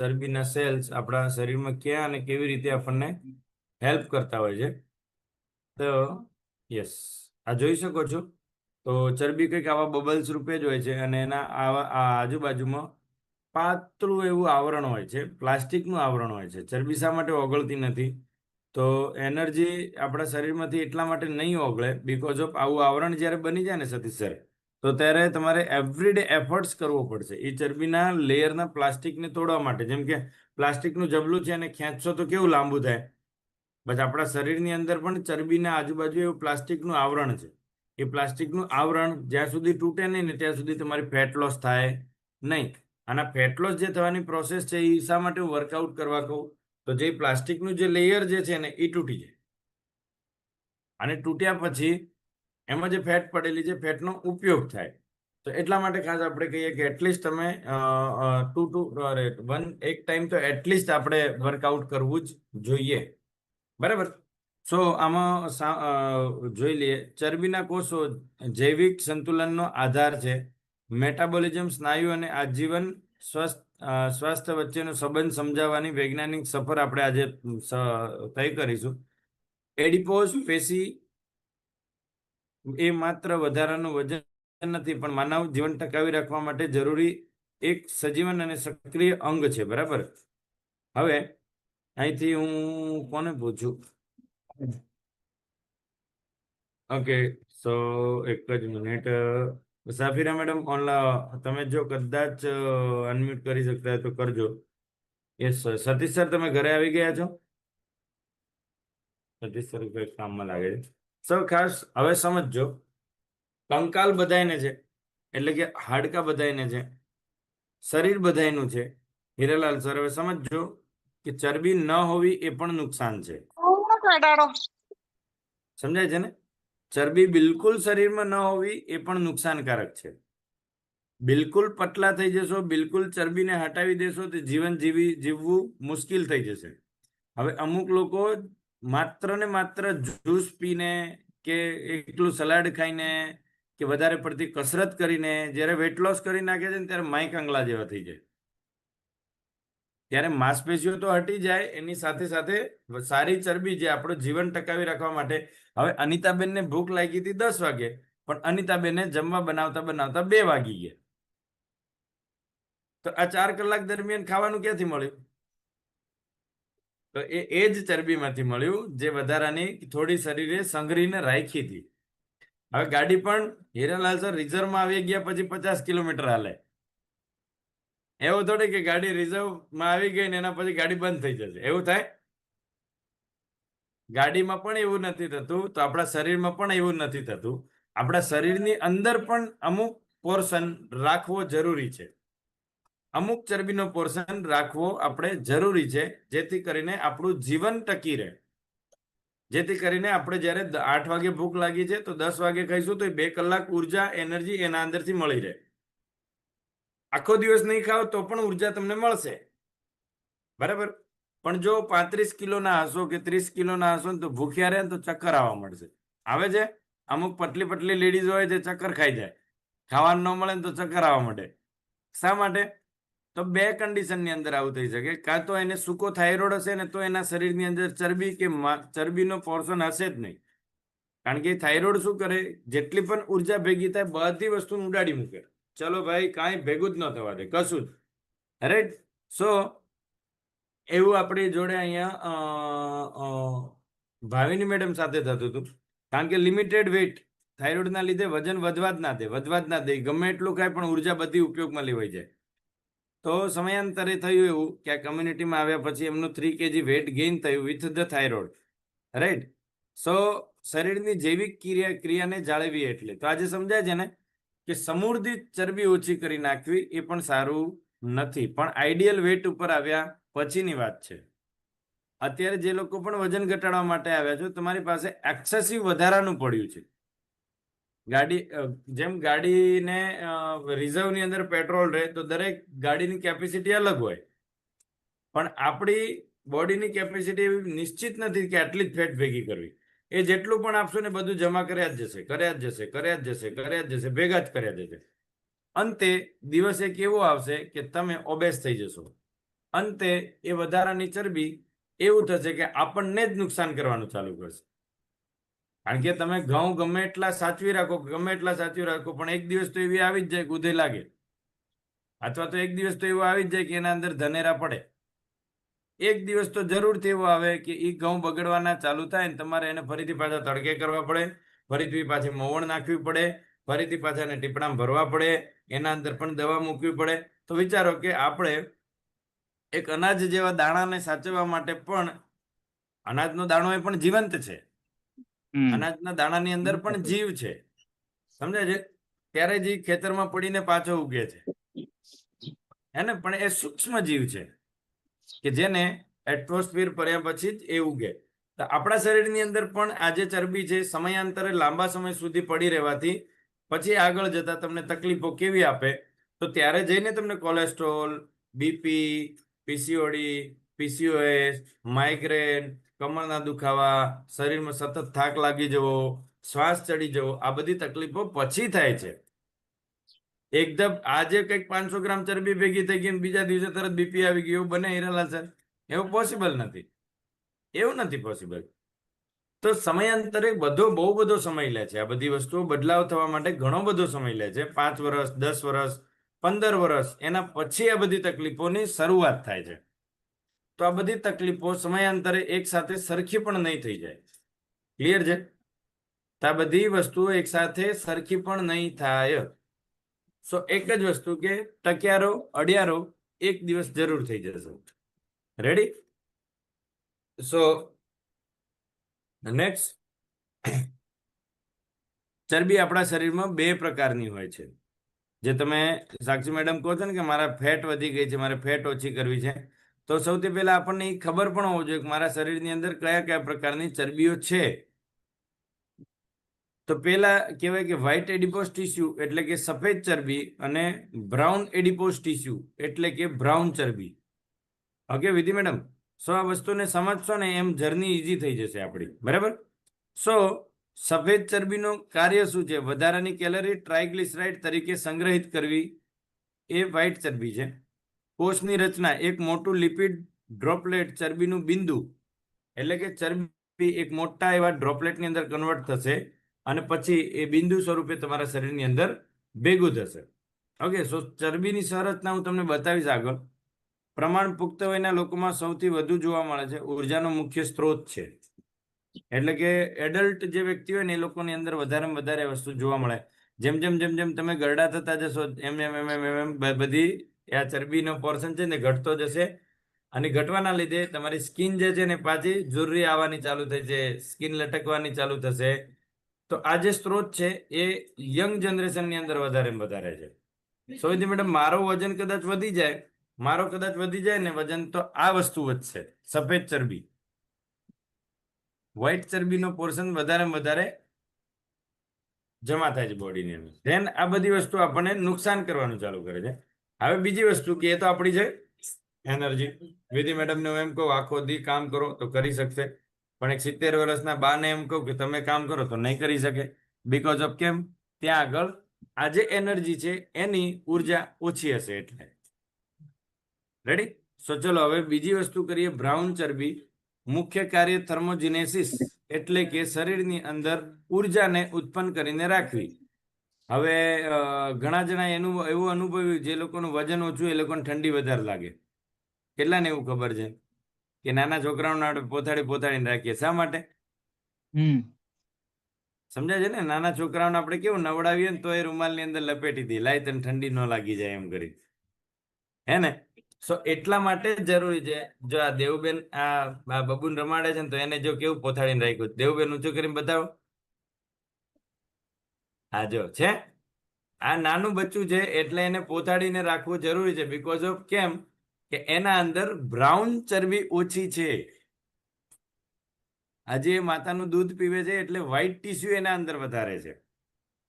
ચરબીના cells આપણા શરીરમાં ક્યાં અને કેવી રીતે આપણને હેલ્પ કરતા હોય છે. તો યસ, આ જોઈ શકો છો. તો ચરબી કંઈક આવા બબલ્સ રૂપે જ હોય છે અને એના આવા આ આજુબાજુમાં પાતળું એવું આવરણ હોય છે, પ્લાસ્ટિકનું આવરણ હોય છે. ચરબી શા માટે ઓગળતી નથી? તો એનર્જી આપણા શરીરમાંથી એટલા માટે નહીં ઓગળે બીકોઝ ઓફ આવું આવરણ જ્યારે બની જાય ને સતીશ સર, તો ત્યારે તમારે એવરીડે એફર્ટ્સ કરવો પડશે એ ચરબીના લેયરના પ્લાસ્ટિકને તોડવા માટે. જેમ કે પ્લાસ્ટિકનું જબલું છે અને ખેંચશો તો કેવું લાંબુ થાય. બસ આપણા શરીરની અંદર પણ ચરબીના આજુબાજુ એવું પ્લાસ્ટિકનું આવરણ છે. એ પ્લાસ્ટિકનું આવરણ જ્યાં સુધી તૂટે નહીં ને ત્યાં સુધી તમારી ફેટ લોસ થાય નહીં. અને ફેટ લોસ જે થવાની પ્રોસેસ છે એ શા માટે હું વર્કઆઉટ કરવા કહું? તો જે પ્લાસ્ટિકનું જે લેયર જે છે ને એ તૂટી જાય અને તૂટ્યા પછી એમાં જે ફેટ પડેલી છે ફેટનો ઉપયોગ થાય. તો એટલા માટે ખાસ આપણે કહીએ કે એટલીસ્ટ તમે એક ટાઈમ તો એટલીસ્ટ આપણે વર્કઆઉટ કરવું જ જોઈએ. બરાબર. સો આમાં જોઈ લઈએ. ચરબીના કોષો જૈવિક સંતુલનનો આધાર છે. મેટાબોલિઝમ, સ્નાયુ અને આજીવન સ્વાસ્થ્ય વચ્ચેનો સંબંધ સમજાવવાની વૈજ્ઞાનિક સફર આપણે આજે તય કરીશું. એડિપોઝ પેશી એ માત્ર વધારાનું વજન નથી પણ માનવ જીવન ટકાવી રાખવા માટે જરૂરી એક સજીવન અને સક્રિય અંગ છે. બરાબર. હવે અહીંથી હું કોને પૂછું? ઓકે, સો એક જ મિનિટ. સાફીરા મેડમ તમે જો કદાચ અનમ્યુટ કરી શકતા હોય તો કરજો. Yes sir. સતીશ સર તમે ઘરે આવી ગયા છો? સતીશ સર કોઈ કામમાં લાગે છે. સર ખાસ હવે સમજજો, કંકાલ બધાયને છે એટલે કે હાડકા બધાયને છે, શરીર બધાયનું છે. હીરાલાલ સર હવે સમજજો કે ચરબી ન હોવી એ પણ નુકસાન છે. સમજાય છે ને? ચરબી બિલકુલ શરીરમાં ન હોવી એ પણ નુકસાનકારક છે. બિલકુલ પતલા થઈ જશો, બિલકુલ ચરબીને હટાવી દેશો તો જીવવું મુશ્કેલ થઈ જશે. હવે અમુક લોકો માત્ર ને માત્ર જ્યુસ પીને કે એકલું સલાડ ખાઈને કે વધારે પડતી કસરત કરીને જ્યારે વેટ લોસ કરી નાખે છે ને ત્યારે માઇક અંગલા જેવા થઈ જાય. ત્યારે માંસપેશીઓ તો હટી જાય, એની સાથે સાથે સારી ચરબી જે આપણું જીવન ટકાવી રાખવા માટે. હવે અનિતાબેનને ભૂખ લાગી હતી 10 વાગે, પણ અનિતાબેનને જમવા બનાવતા બનાવતા 2 વાગી ગયા. તો આ 4 કલાક દરમિયાન ખાવાનું ક્યાંથી મળ્યું? તો એ જ ચરબીમાંથી મળ્યું જે વધારાની થોડી શરીરે સંઘરીને રાખી હતી. હવે ગાડી પણ હીરાલાલ સર રિઝર્વમાં આવી ગયા પછી 50 કિલોમીટર હાલે. એવું થોડી કે ગાડી રિઝર્વમાં આવી ગઈ ને એના પછી ગાડી બંધ થઈ જશે, એવું થાય? ગાડીમાં પણ એવું નથી થતું, તો આપણા શરીરમાં પણ એવું નથી થતું. આપણા શરીરની અંદર પણ અમુક પોર્શન રાખવો જરૂરી છે. અમુક ચરબીનો પોર્શન રાખવો આપણે જરૂરી છે, જેથી કરીને આપણું જીવન ટકી રહે. જેથી કરીને આપણે જ્યારે 8 વાગે ભૂખ લાગી છે તો 10 વાગે ખાઈશું તો 2 કલાક ઉર્જા, એનર્જી એના અંદરથી મળી રહે. આખો દિવસ નહીં ખાઓ તો પણ ઉર્જા તમને મળશે. બરાબર. પણ જો 35 કિલોના હશો કે 30 કિલોના હશો ને તો ભૂખ્યા રહે ને તો ચક્કર આવવા મળશે. આવે છે? અમુક પતલી પતલી લેડીઝ હોય તે ચક્કર ખાઈ જાય. ખાવાનું ન મળે ને તો ચક્કર આવવા માંડે. શા માટે? તો 2 કન્ડિશનની અંદર આવું થઈ શકે. કાં તો એને સૂકો થાઇરોઇડ હશે ને તો એના શરીરની અંદર ચરબી કે ચરબીનો પોર્શન હશે જ નહીં. કારણ કે થાઇરોઇડ શું કરે? જેટલી પણ ઉર્જા ભેગી થાય બધી વસ્તુને ઉડાડી મૂકે. ચલો ભાઈ, કાંઈ ભેગું જ ન થવા દે, કશું જ. રાઈટ. સો એવું આપણી જોડે અહીંયા ભાવિની મેડમ સાથે થતું હતું. કારણ કે લિમિટેડ વેઇટ થાઇરોઇડના લીધે વજન વધવા જ ના દે. ગમે એટલું ખાય પણ ઉર્જા બધી ઉપયોગમાં લેવાઈ જાય. તો સમયાંતરે થયું એવું કે આ કમ્યુનિટીમાં આવ્યા પછી એમનું 3 kg વેટ ગેઇન થયું વિથ ધ થાઇરોઇડ. રાઈટ. સો શરીરની જૈવિક ક્રિયાને જાળવી એટલે તો આજે સમજાય છે ને કે સમૃદ્ધિ ચરબી ઓછી કરી નાખવી એ પણ સારું નથી. પણ આઈડિયલ વેટ ઉપર આવ્યા પછીની વાત છે. અત્યારે જે લોકો પણ વજન ઘટાડવા માટે આવ્યા છો, તમારી પાસે એક્સેસિવ વધારાનું પડ્યું છે. જેમ ગાડીને રિઝર્વની અંદર પેટ્રોલ રહે તો દરેક ગાડીની કેપેસિટી અલગ હોય, પણ આપણી બોડીની કેપેસિટી એવી નિશ્ચિત નથી કે આટલી જ ફેટ ભેગી કરવી. એ જેટલું પણ આપશો ને બધું જમા કર્યા જ જશે, ભેગા જ કર્યા જશે. અંતે દિવસ એક એવો આવશે કે તમે ઓબેસ થઈ જશો. અંતે એ વધારાની ચરબી એવું થશે કે આપણને જ નુકસાન કરવાનું ચાલુ કરશે. કારણ કે તમે ઘઉં ગમે એટલા સાચવી રાખો, પણ એક દિવસ તો એવી આવી જ જાય કે ઉધઈ લાગે, અથવા તો એક દિવસ તો એવું આવી જ જાય કે એના અંદર ધનેરા પડે. એક દિવસ તો જરૂરથી એવો આવે કે એ ઘઉં બગડવાના ચાલુ થાય ને તમારે એને ફરીથી પાછા તડકે કરવા પડે, ફરીથી પાછી મોવણ નાખવી પડે, ફરીથી પાછા એને ટીપણામાં ભરવા પડે, એના અંદર પણ દવા મૂકવી પડે. તો વિચારો કે આપણે એક અનાજ જેવા દાણાને સાચવવા માટે પણ, અનાજનો દાણો એ પણ જીવંત છે, અનાજના દાણાની અંદર પણ જીવ છે, સમજે છે? ત્યારે જ ખેતરમાં પડીને પાછો ઉગે છે, એને પણ એ સૂક્ષ્મ જીવ છે કે જેને એટમોસ્ફિયર પડ્યા પછી જ એ ઉગે. તો આપણા શરીરની અંદર પણ આ જે ચરબી છે સમયાંતરે લાંબા સમય સુધી પડી રહેવાથી પછી આગળ જતા તમને તકલીફો કેવી આપે, તો ત્યારે જઈને તમને cholesterol, BP, PCOD, PCOS, migraine, કમરના દુખાવા, શરીરમાં સતત થાક લાગી જવો, શ્વાસ ચડી જવો, આ બધી તકલીફો પછી થાય છે. એકદમ આજે કંઈક 500 ગ્રામ ચરબી ભેગી થઈ ગઈ બીજા દિવસે તરત બીપી આવી ગયું, એવું બને હીરાલાલ સર? એવું પોસિબલ નથી, એવું નથી પોસિબલ. તો સમયાંતરે બહુ બધો સમય લે છે. આ બધી વસ્તુઓ બદલાવ થવા માટે ઘણો બધો સમય લે છે. 5 વર્ષ, 10 વર્ષ, 15 વર્ષ, એના પછી આ બધી તકલીફોની શરૂઆત થાય છે. તો આ બધી તકલીફો સમયાંતરે એક સાથે સરખી પણ નહીં થઈ જાય. ક્લિયર છે? તો આ બધી વસ્તુઓ એક સાથે સરખી પણ નહીં થાય. સો એક જ વસ્તુ કે ટક્યારો અડિયારો એક દિવસ જરૂર થઈ જશે. રેડી? સો નેક્સ્ટ, ચરબી આપણા શરીરમાં 2 પ્રકારની હોય છે. જે તમે સાક્ષી મેડમ કહો છો ને કે મારા ફેટ વધી ગઈ છે, મારે ફેટ ઓછી કરવી છે, તો સૌથી પહેલા આપણને એ ખબર પણ હોવું જોઈએ કે મારા શરીરની અંદર કયા કયા પ્રકારની ચરબીઓ છે. તો પેલા કહેવાય કે વ્હાઇટ એડિપોસ ટીસ્યુ એટલે કે સફેદ ચરબી, અને બ્રાઉન એડિપોસ ટીસ્યુ એટલે કે બ્રાઉન ચરબી. ઓકે વિધિ મેડમ? સો આ વસ્તુને સમજશો ને એમ જર્ની ઈઝી થઈ જશે આપણી, બરાબર? સો સફેદ ચરબીનું કાર્ય શું છે? વધારાની કેલરી ટ્રાઇગ્લિસરાઇડ તરીકે સંગ્રહિત કરવી, એ વ્હાઇટ ચરબી છે. કોષની રચના, એક મોટું લિપિડ ડ્રોપલેટ ચરબીનું બિંદુ, એટલે કે ચરબી એક મોટા એવા ડ્રોપલેટની અંદર કન્વર્ટ થશે અને પછી એ બિંદુ સ્વરૂપે તમારા શરીરની અંદર ભેગું થશે. ઓકે, સો ચરબીની સંરચના હું તમને બતાવીશ આગળ. પ્રમાણ પુખ્ત વયના લોકોમાં સૌથી વધુ જોવા મળે છે, ઉર્જાનો મુખ્ય સ્ત્રોત છે. એટલે કે એડલ્ટ જે વ્યક્તિ હોય ને એ લોકોની અંદર વધારેમાં વધારે વસ્તુ જોવા મળે. જેમ જેમ જેમ જેમ તમે ગરડા થતા જશો એમ એમ એમ એમ એમ એમ બધી આ ચરબીનો પોર્શન છે ને ઘટતો જશે, અને ઘટવાના લીધે તમારી સ્કિન જે છે ને પાછી ઝુર્રી આવવાની ચાલુ થઈ છે, સ્કિન લટકવાની ચાલુ થશે. તો આ જે સ્ત્રોત છે એ યંગ જનરેશનની અંદર વધારે છે. સોવિધી મેડમ મારું વજન કદાચ વધી જાય ને વજન, તો આ વસ્તુ વધશે, સફેદ ચરબી. વ્હાઇટ ચરબીનો પોર્શન વધારે જમા થાય છે બોડીની અંદર. ધેન આ બધી વસ્તુ આપણને નુકસાન કરવાનું ચાલુ કરે છે. હવે બીજી વસ્તુ કે એ તો આપણી છે એનર્જી. વિધિ મેડમને હું એમ કહું આખો દી કામ કરો તો કરી શકશે, પણ એક 70 વર્ષના બાને એમ કહું કે તમે કામ કરો તો નહીં કરી શકે. બીકોઝ ઓફ કેમ? ત્યાં આગળ આ જે એનર્જી છે એની ઉર્જા ઓછી હશે એટલે. રેડી? સો ચલો હવે બીજી વસ્તુ કરીએ, બ્રાઉન ચરબી. મુખ્ય કાર્ય થર્મોજિનેસિસ એટલે કે શરીરની અંદર ઉર્જાને ઉત્પન્ન કરીને રાખવી. હવે ઘણા જણા એવું અનુભવ્યું, જે લોકોનું વજન ઓછું એ લોકોને ઠંડી વધારે લાગે. કેટલાને એવું ખબર છે કે નાના છોકરાઓને આપણે પોથાડીને રાખીએ? શા માટે? સમજાય છે ને? નાના છોકરાઓને આપણે કેવું નવડાવીએ ને તો એ રૂમાલની અંદર લપેટી દઈએ, લાય તને ઠંડી ન લાગી જાય એમ કરી, હે ને? સો એટલા માટે જ જરૂરી છે. જો આ દેવબેન આ બબુન રમાડે છે ને તો એને જો કેવું પોથાડીને રાખ્યું, દેવબેન ઊંચું કરીને બતાવો. આ જો છે, આ નાનું બચ્ચું છે એટલે એને પોથાડીને રાખવું જરૂરી છે. બીકોઝ ઓફ કેમ? કે એના અંદર બ્રાઉન ચરબી ઓછી છે. આજે માતાનું દૂધ પીવે છે એટલે વ્હાઇટ ટીસ્યુ એના અંદર વધારે છે.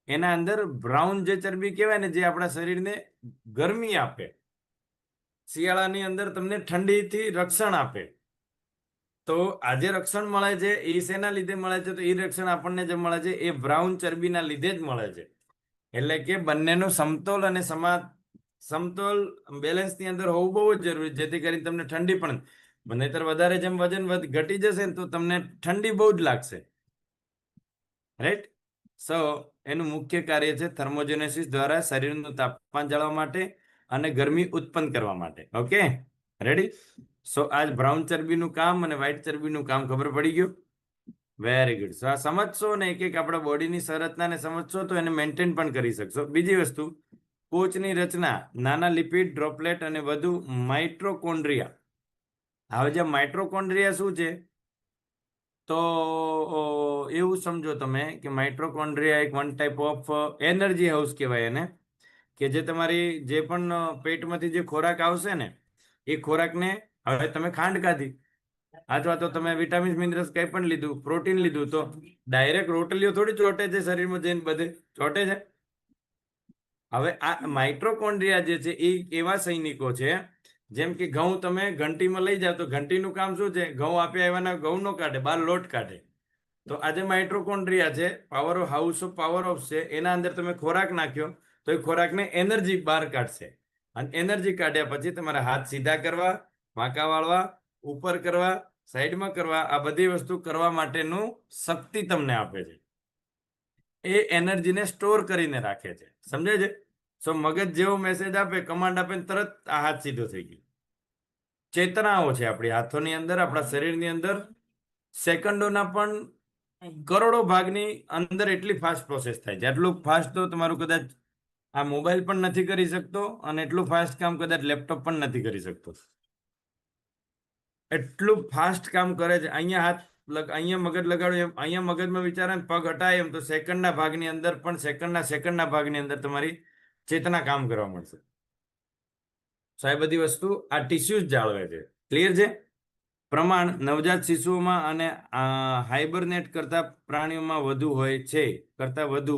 એના અંદર બ્રાઉન જે ચરબી કહેવાય ને, જે આપણા શરીરને ગરમી આપે, શિયાળાની અંદર તમને ઠંડીથી રક્ષણ આપે. તો આજે રક્ષણ મળે છે એ શેના લીધે મળે છે? તો એ રક્ષણ આપણને જે મળે છે એ બ્રાઉન ચરબીના લીધે જ મળે છે. એટલે કે બંનેનો સમતોલ અને સમતોલ બેલેન્સની અંદર હોવું બહુ જ જરૂરી છે, જેથી કરીને તમને ઠંડી પણ, નહીંતર વધારે જેમ વજન ઘટી જશે ને તો તમને ઠંડી બહુ જ લાગશે. રાઈટ. સો એનું મુખ્ય કાર્ય છે થર્મોજેનેસિસ દ્વારા શરીરનું તાપમાન જાળવવા માટે અને ગરમી ઉત્પન્ન કરવા માટે. Okay, ready. સો આજ બ્રાઉન ચરબીનું કામ અને વ્હાઇટ ચરબીનું કામ ખબર પડી ગયું. Very good. સો આ સમજશો ને એક એક આપણા બોડીની સંરચનાને સમજશો તો એને મેન્ટેન પણ કરી શકશો. બીજી વસ્તુ, કોચની રચના, નાના લિપિડ ડ્રોપલેટ અને વધુ માઇટ્રોકોન્ડ્રિયા. હવે જે માઇટ્રોકોન્ડ્રિયા શું છે, તો એવું સમજો તમે કે માઇટ્રોકોન્ડ્રિયા એક one type of energy house કહેવાય એને, કે જે તમારી જે પણ પેટમાંથી જે ખોરાક આવશે ને એ ખોરાકને, હવે તમે ખાંડ ખાધી અથવા તો તમે વિટામિન્સ મિનરલ્સ કંઈ પણ લીધું, પ્રોટીન લીધું, તો ડાયરેક્ટ રોટલીઓ થોડી ચોટે છે શરીરમાં જઈને, બધે ચોટે છે. હવે આ માઇટ્રોકોન્ડ્રિયા જે છે એ એવા સૈનિકો છે, જેમ કે ઘઉં તમે ઘંટીમાં લઈ જાઓ તો ઘંટીનું કામ શું છે, ઘઉં આપ્યા એવાના ઘઉં નો કાઢે, બહાર લોટ કાઢે. તો આજે માઇટ્રોકોન્ડ્રિયા છે, power house of power of છે, એના અંદર તમે ખોરાક નાખ્યો તો એ ખોરાકને એનર્જી બહાર કાઢશે. અને એનર્જી કાઢ્યા પછી તમારા હાથ સીધા કરવા, વાંકા વાળવા, ઉપર કરવા, સાઈડમાં કરવા, આ બધી વસ્તુ કરવા માટેનું શક્તિ તમને આપે છે. એ એનર્જીને સ્ટોર કરીને રાખે છે. સમજે છે? સો મગજ જેવો મેસેજ આપે, કમાન્ડ આપે, તરત આ હાથ સીધો થઈ ગયો. ચેતનાઓ છે આપણી હાથોની અંદર, આપણા શરીરની અંદર સેકન્ડોના પણ કરોડો ભાગની અંદર એટલી ફાસ્ટ પ્રોસેસ થાય છે. આટલું ફાસ્ટ તો તમારું કદાચ આ મોબાઈલ પણ નથી કરી શકતો, અને એટલું ફાસ્ટ કામ કદાચ લેપટોપ પણ નથી કરી શકતો. એટલું ફાસ્ટ કામ કરે છે. અહીંયા હાથ અહીંયા મગજ લગાડો એમ, અહીંયા મગજમાં વિચારે પગ હટાય એમ, તો સેકન્ડના ભાગની અંદર પણ સેકન્ડના ભાગની અંદર તમારી ચેતના કામ કરવા મળશે. સો એ બધી વસ્તુ આ ટિશ્યુઝ જાળવે છે. ક્લિયર છે? પ્રમાણ નવજાત શિશુઓમાં અને હાઇબરનેટ કરતા પ્રાણીઓમાં વધુ હોય છે, કરતા વધુ.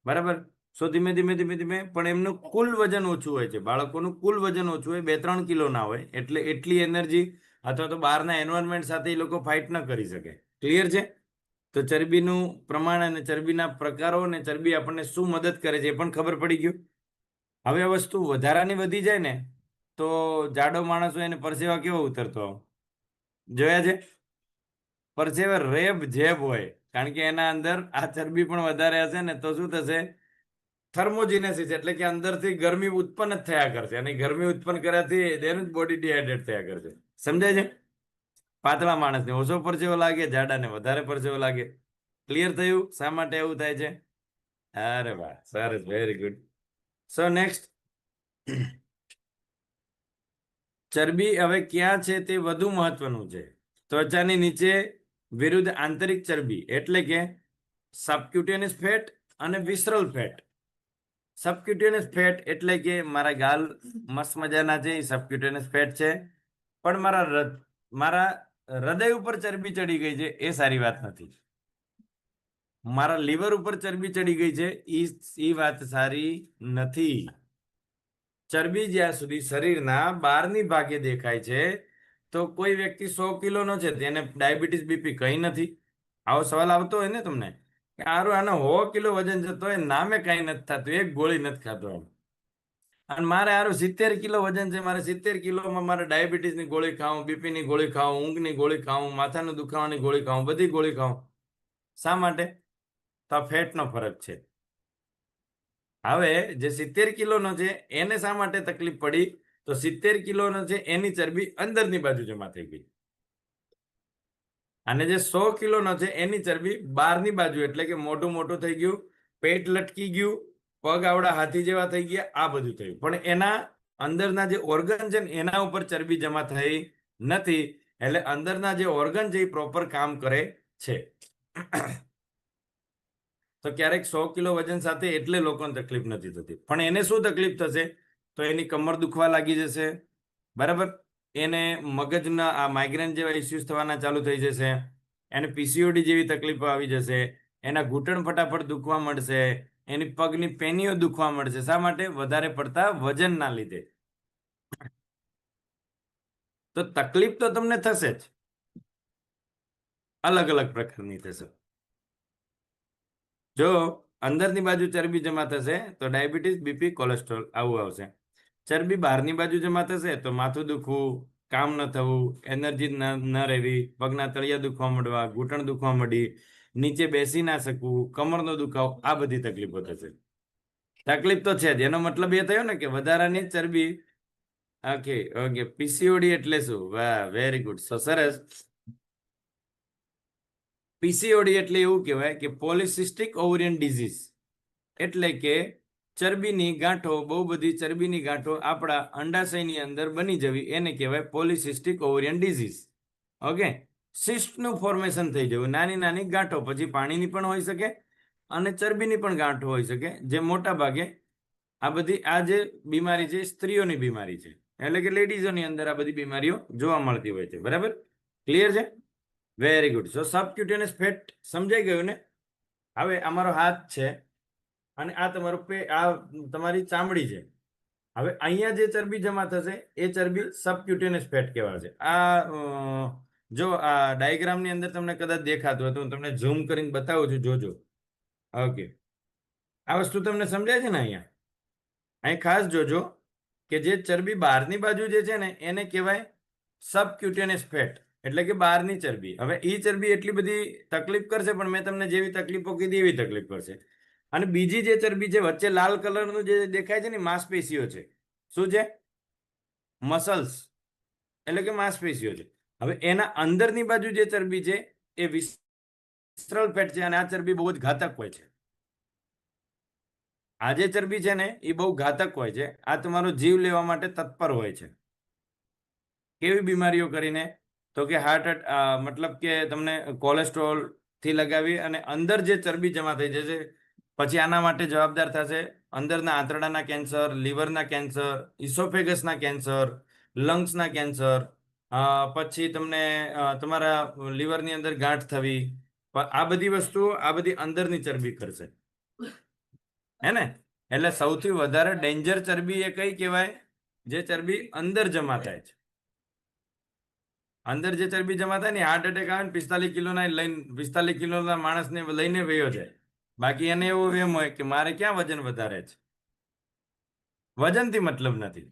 બરાબર. સો ધીમે ધીમે ધીમે ધીમે પણ એમનું કુલ વજન ઓછું હોય છે. બાળકોનું કુલ વજન ઓછું હોય, 2-3 કિલો ના હોય, એટલે એટલી એનર્જી અથવા તો બહારના એન્વાયરમેન્ટ સાથે એ લોકો ફાઇટ ન કરી શકે. ક્લિયર છે? તો ચરબીનું પ્રમાણ અને ચરબીના પ્રકારો અને ચરબી આપણને શું મદદ કરે છે એ પણ ખબર પડી ગયું. હવે આ વસ્તુ વધારાની વધી જાય ને તો જાડો માણસ હોય એને પરસેવા કેવો ઉતરતો જોયા છે? પરસેવા રેબ જેબ હોય, કારણ કે એના અંદર આ ચરબી પણ વધારે હશે ને તો શું થશે? થર્મોજેનેસિસ, એટલે કે અંદરથી ગરમી ઉત્પન્ન જ થયા કરશે, અને ગરમી ઉત્પન્ન કર્યાથી એનું જ બોડી ડિહાઇડ્રેટ થયા કરશે. સમજાય છે? પાતળા માણસને ઓછો પરસેવો લાગે, જાડાને વધારે પરસેવો લાગે. ક્લિયર થયું શા માટે એવું થાય છે? અરે વાહ, સરસ, વેરી ગુડ. સો નેક્સ્ટ, ચરબી હવે ક્યાં છે તે વધુ મહત્વનું છે. ત્વચાની નીચે વિરુદ્ધ આંતરિક ચરબી, એટલે કે સબક્યુટેનિયસ ફેટ અને વિસરલ ફેટ. સબક્યુટેનિયસ ફેટ એટલે કે મારા ગાલ મસ્ત મજાના છે, એ સબક્યુટેનિયસ ફેટ છે. પણ મારા હૃદય ઉપર ચરબી ચડી ગઈ છે, એ સારી વાત નથી. મારા લીવર ઉપર ચરબી ચડી ગઈ છે, એ વાત સારી નથી. ચરબી જ્યાં સુધી શરીરના બહારની ભાગે દેખાય છે, તો કોઈ વ્યક્તિ 100 કિલોનો છે તેને ડાયાબિટીસ, બીપી કંઈ નથી. આવો સવાલ આવતો હોય ને તમને કે આરો આનો 100 કિલો વજન છે તો એ નામે કાંઈ નથી થતું, એક ગોળી નથી ખાતો એમ. અને મારે આરું 70 કિલો વજન છે, મારે 70 કિલોમાં મારે ડાયાબિટીસની ગોળી ખાવું, બીપીની ગોળી ખાવું, ઊંઘની ગોળી ખાવું, માથાનું દુખાવાની ગોળી ખાવું, બધી ગોળી ખાવું. શા માટે? તો આ ફેટનો ફરક છે. હવે જે 70 કિલોનો છે એને શા માટે તકલીફ પડી? તો 70 કિલોનો છે એની ચરબી અંદરની બાજુ જમા થઈ ગઈ, અને જે 100 કિલોનો છે એની ચરબી બહારની બાજુ, એટલે કે મોઢું મોટું થઈ ગયું, પેટ લટકી ગયું, પગ આવડા હાથી જેવા થઈ ગયા, આ બધું થયું. પણ એના અંદરના જે ઓર્ગન છે ને એના ઉપર ચરબી જમા થઈ નથી, એટલે અંદરના જે ઓર્ગન છે એ પ્રોપર કામ કરે છે. તો ક્યારેક 100 કિલો વજન સાથે એટલે લોકોને તકલીફ નથી થતી. પણ એને શું તકલીફ થશે? તો એની કમર દુખવા લાગી જશે. બરાબર. એને મગજના આ માઇગ્રેન જેવા ઇસ્યુઝ થવાના ચાલુ થઈ જશે. એને પીસીઓડી જેવી તકલીફો આવી જશે. એના ઘૂંટણ ફટાફટ દુખવા મળશે. એની પગની પેનીઓ દુખવા મળશે. શા માટે? વધારે પડતા વજનના લીધે. તો તકલીફ તો તમને થશે જ, અલગ અલગ પ્રકારની થશે. જો અંદરની બાજુ ચરબી જમા થશે તો ડાયાબિટીસ, બીપી, કોલેસ્ટ્રોલ આવું આવશે. ચરબી બહારની બાજુ જમા થશે તો માથું દુખવું, કામ ન થવું, એનર્જી ન રહેવી, પગના તળિયા દુખવા માંડવા, ઘૂંટણ દુખવા માંડી, નીચે બેસી ના શકવું, કમરનો દુખાવો, આ બધી તકલીફો થશે. તકલીફ તો છે જ, એનો મતલબ એ થયો ને કે વધારાની ચરબી. ઓકે ઓકે, પીસીઓડી એટલે શું? વાહ, વેરી ગુડ. સરસ. પીસીઓડી એટલે એવું કહેવાય કે પોલિસિસ્ટિક ઓવરિયન ડિઝીઝ, એટલે કે ચરબીની ગાંઠો, બહુ બધી ચરબીની ગાંઠો આપણા અંડાશયની અંદર બની જવી, એને કહેવાય પોલિસિસ્ટિક ઓવરિયન ડિઝીઝ. ઓકે, સિસ્ટનું ફોર્મેશન થઈ જવું, નાની નાની ગાંઠો, પછી પાણીની પણ હોઈ શકે અને ચરબીની પણ ગાંઠો હોઈ શકે, જે મોટા ભાગે આ બધી આ જે બીમારી છે સ્ત્રીઓની બીમારી છે, એટલે કે લેડીઝોની અંદર આ બધી બીમારીઓ જોવા મળતી હોય છે. બરાબર, ક્લિયર છે? Very good. So subcutaneous fat સમજાઈ ગયું ને? હવે અમારો હાથ છે અને આ તમારી ચામડી છે. હવે અહીંયા જે ચરબી જમા થશે એ ચરબી સબક્યુટેનિયસ ફેટ કહેવાશે. જો આ ડાયાગ્રામની અંદર તમને કદાચ દેખાતું હોય તો હું તમને ઝૂમ કરીને બતાવું છું, જોજો. ઓકે, આ વસ્તુ તમને સમજાય છે ને? અહીં ખાસ જોજો કે જે ચરબી બહારની બાજુ જે છે ને એને કહેવાય સબક્યુટેનિયસ ફેટ, એટલે કે બહારની ચરબી. હવે એ ચરબી એટલી બધી તકલીફ કરશે, પણ મેં તમને જેવી તકલીફો કીધી એવી તકલીફ કરશે. અને બીજી જે ચરબી છે વચ્ચે લાલ કલરનું જે દેખાય છે ને, માંસપેશીઓ છે. શું છે? મસલ્સ, એટલે કે માંસપેશીઓ છે. હવે એના અંદરની બાજુ જે ચરબી છે એ વિસ્તરલ ફેટ છે, અને આ ચરબી બહુ જ ઘાતક હોય છે. આ જે ચરબી છે ને એ બહુ ઘાતક હોય છે. આ તમારો જીવ લેવા માટે તત્પર હોય છે. કેવી બીમારીઓ કરીને? તો કે મતલબ કે તમને કોલેસ્ટ્રોલ થી લગાવી અને અંદર જે ચરબી જમા થઈ જશે, પછી આના માટે જવાબદાર થશે અંદરના આંતરડાના કેન્સર, લીવરના કેન્સર, ઇસોફેગસના કેન્સર, લંગ્સના કેન્સર, પછી તમને તમારા લીવરની અંદર ગાંઠ થવી. આ બધી વસ્તુઓ આ બધી અંદરની ચરબી કરશે, હે ને? એટલે સૌથી વધારે ડેન્જર ચરબી એ કઈ કહેવાય? જે ચરબી અંદર જમા થાય છે. અંદર જે ચરબી જમા થાય ને, હાર્ટ એટેક આવે ને 45 કિલોના માણસને લઈને વયો જાય. બાકી એને એવો એમ હોય કે મારે ક્યાં વજન વધારે છે. વજનથી મતલબ નથી,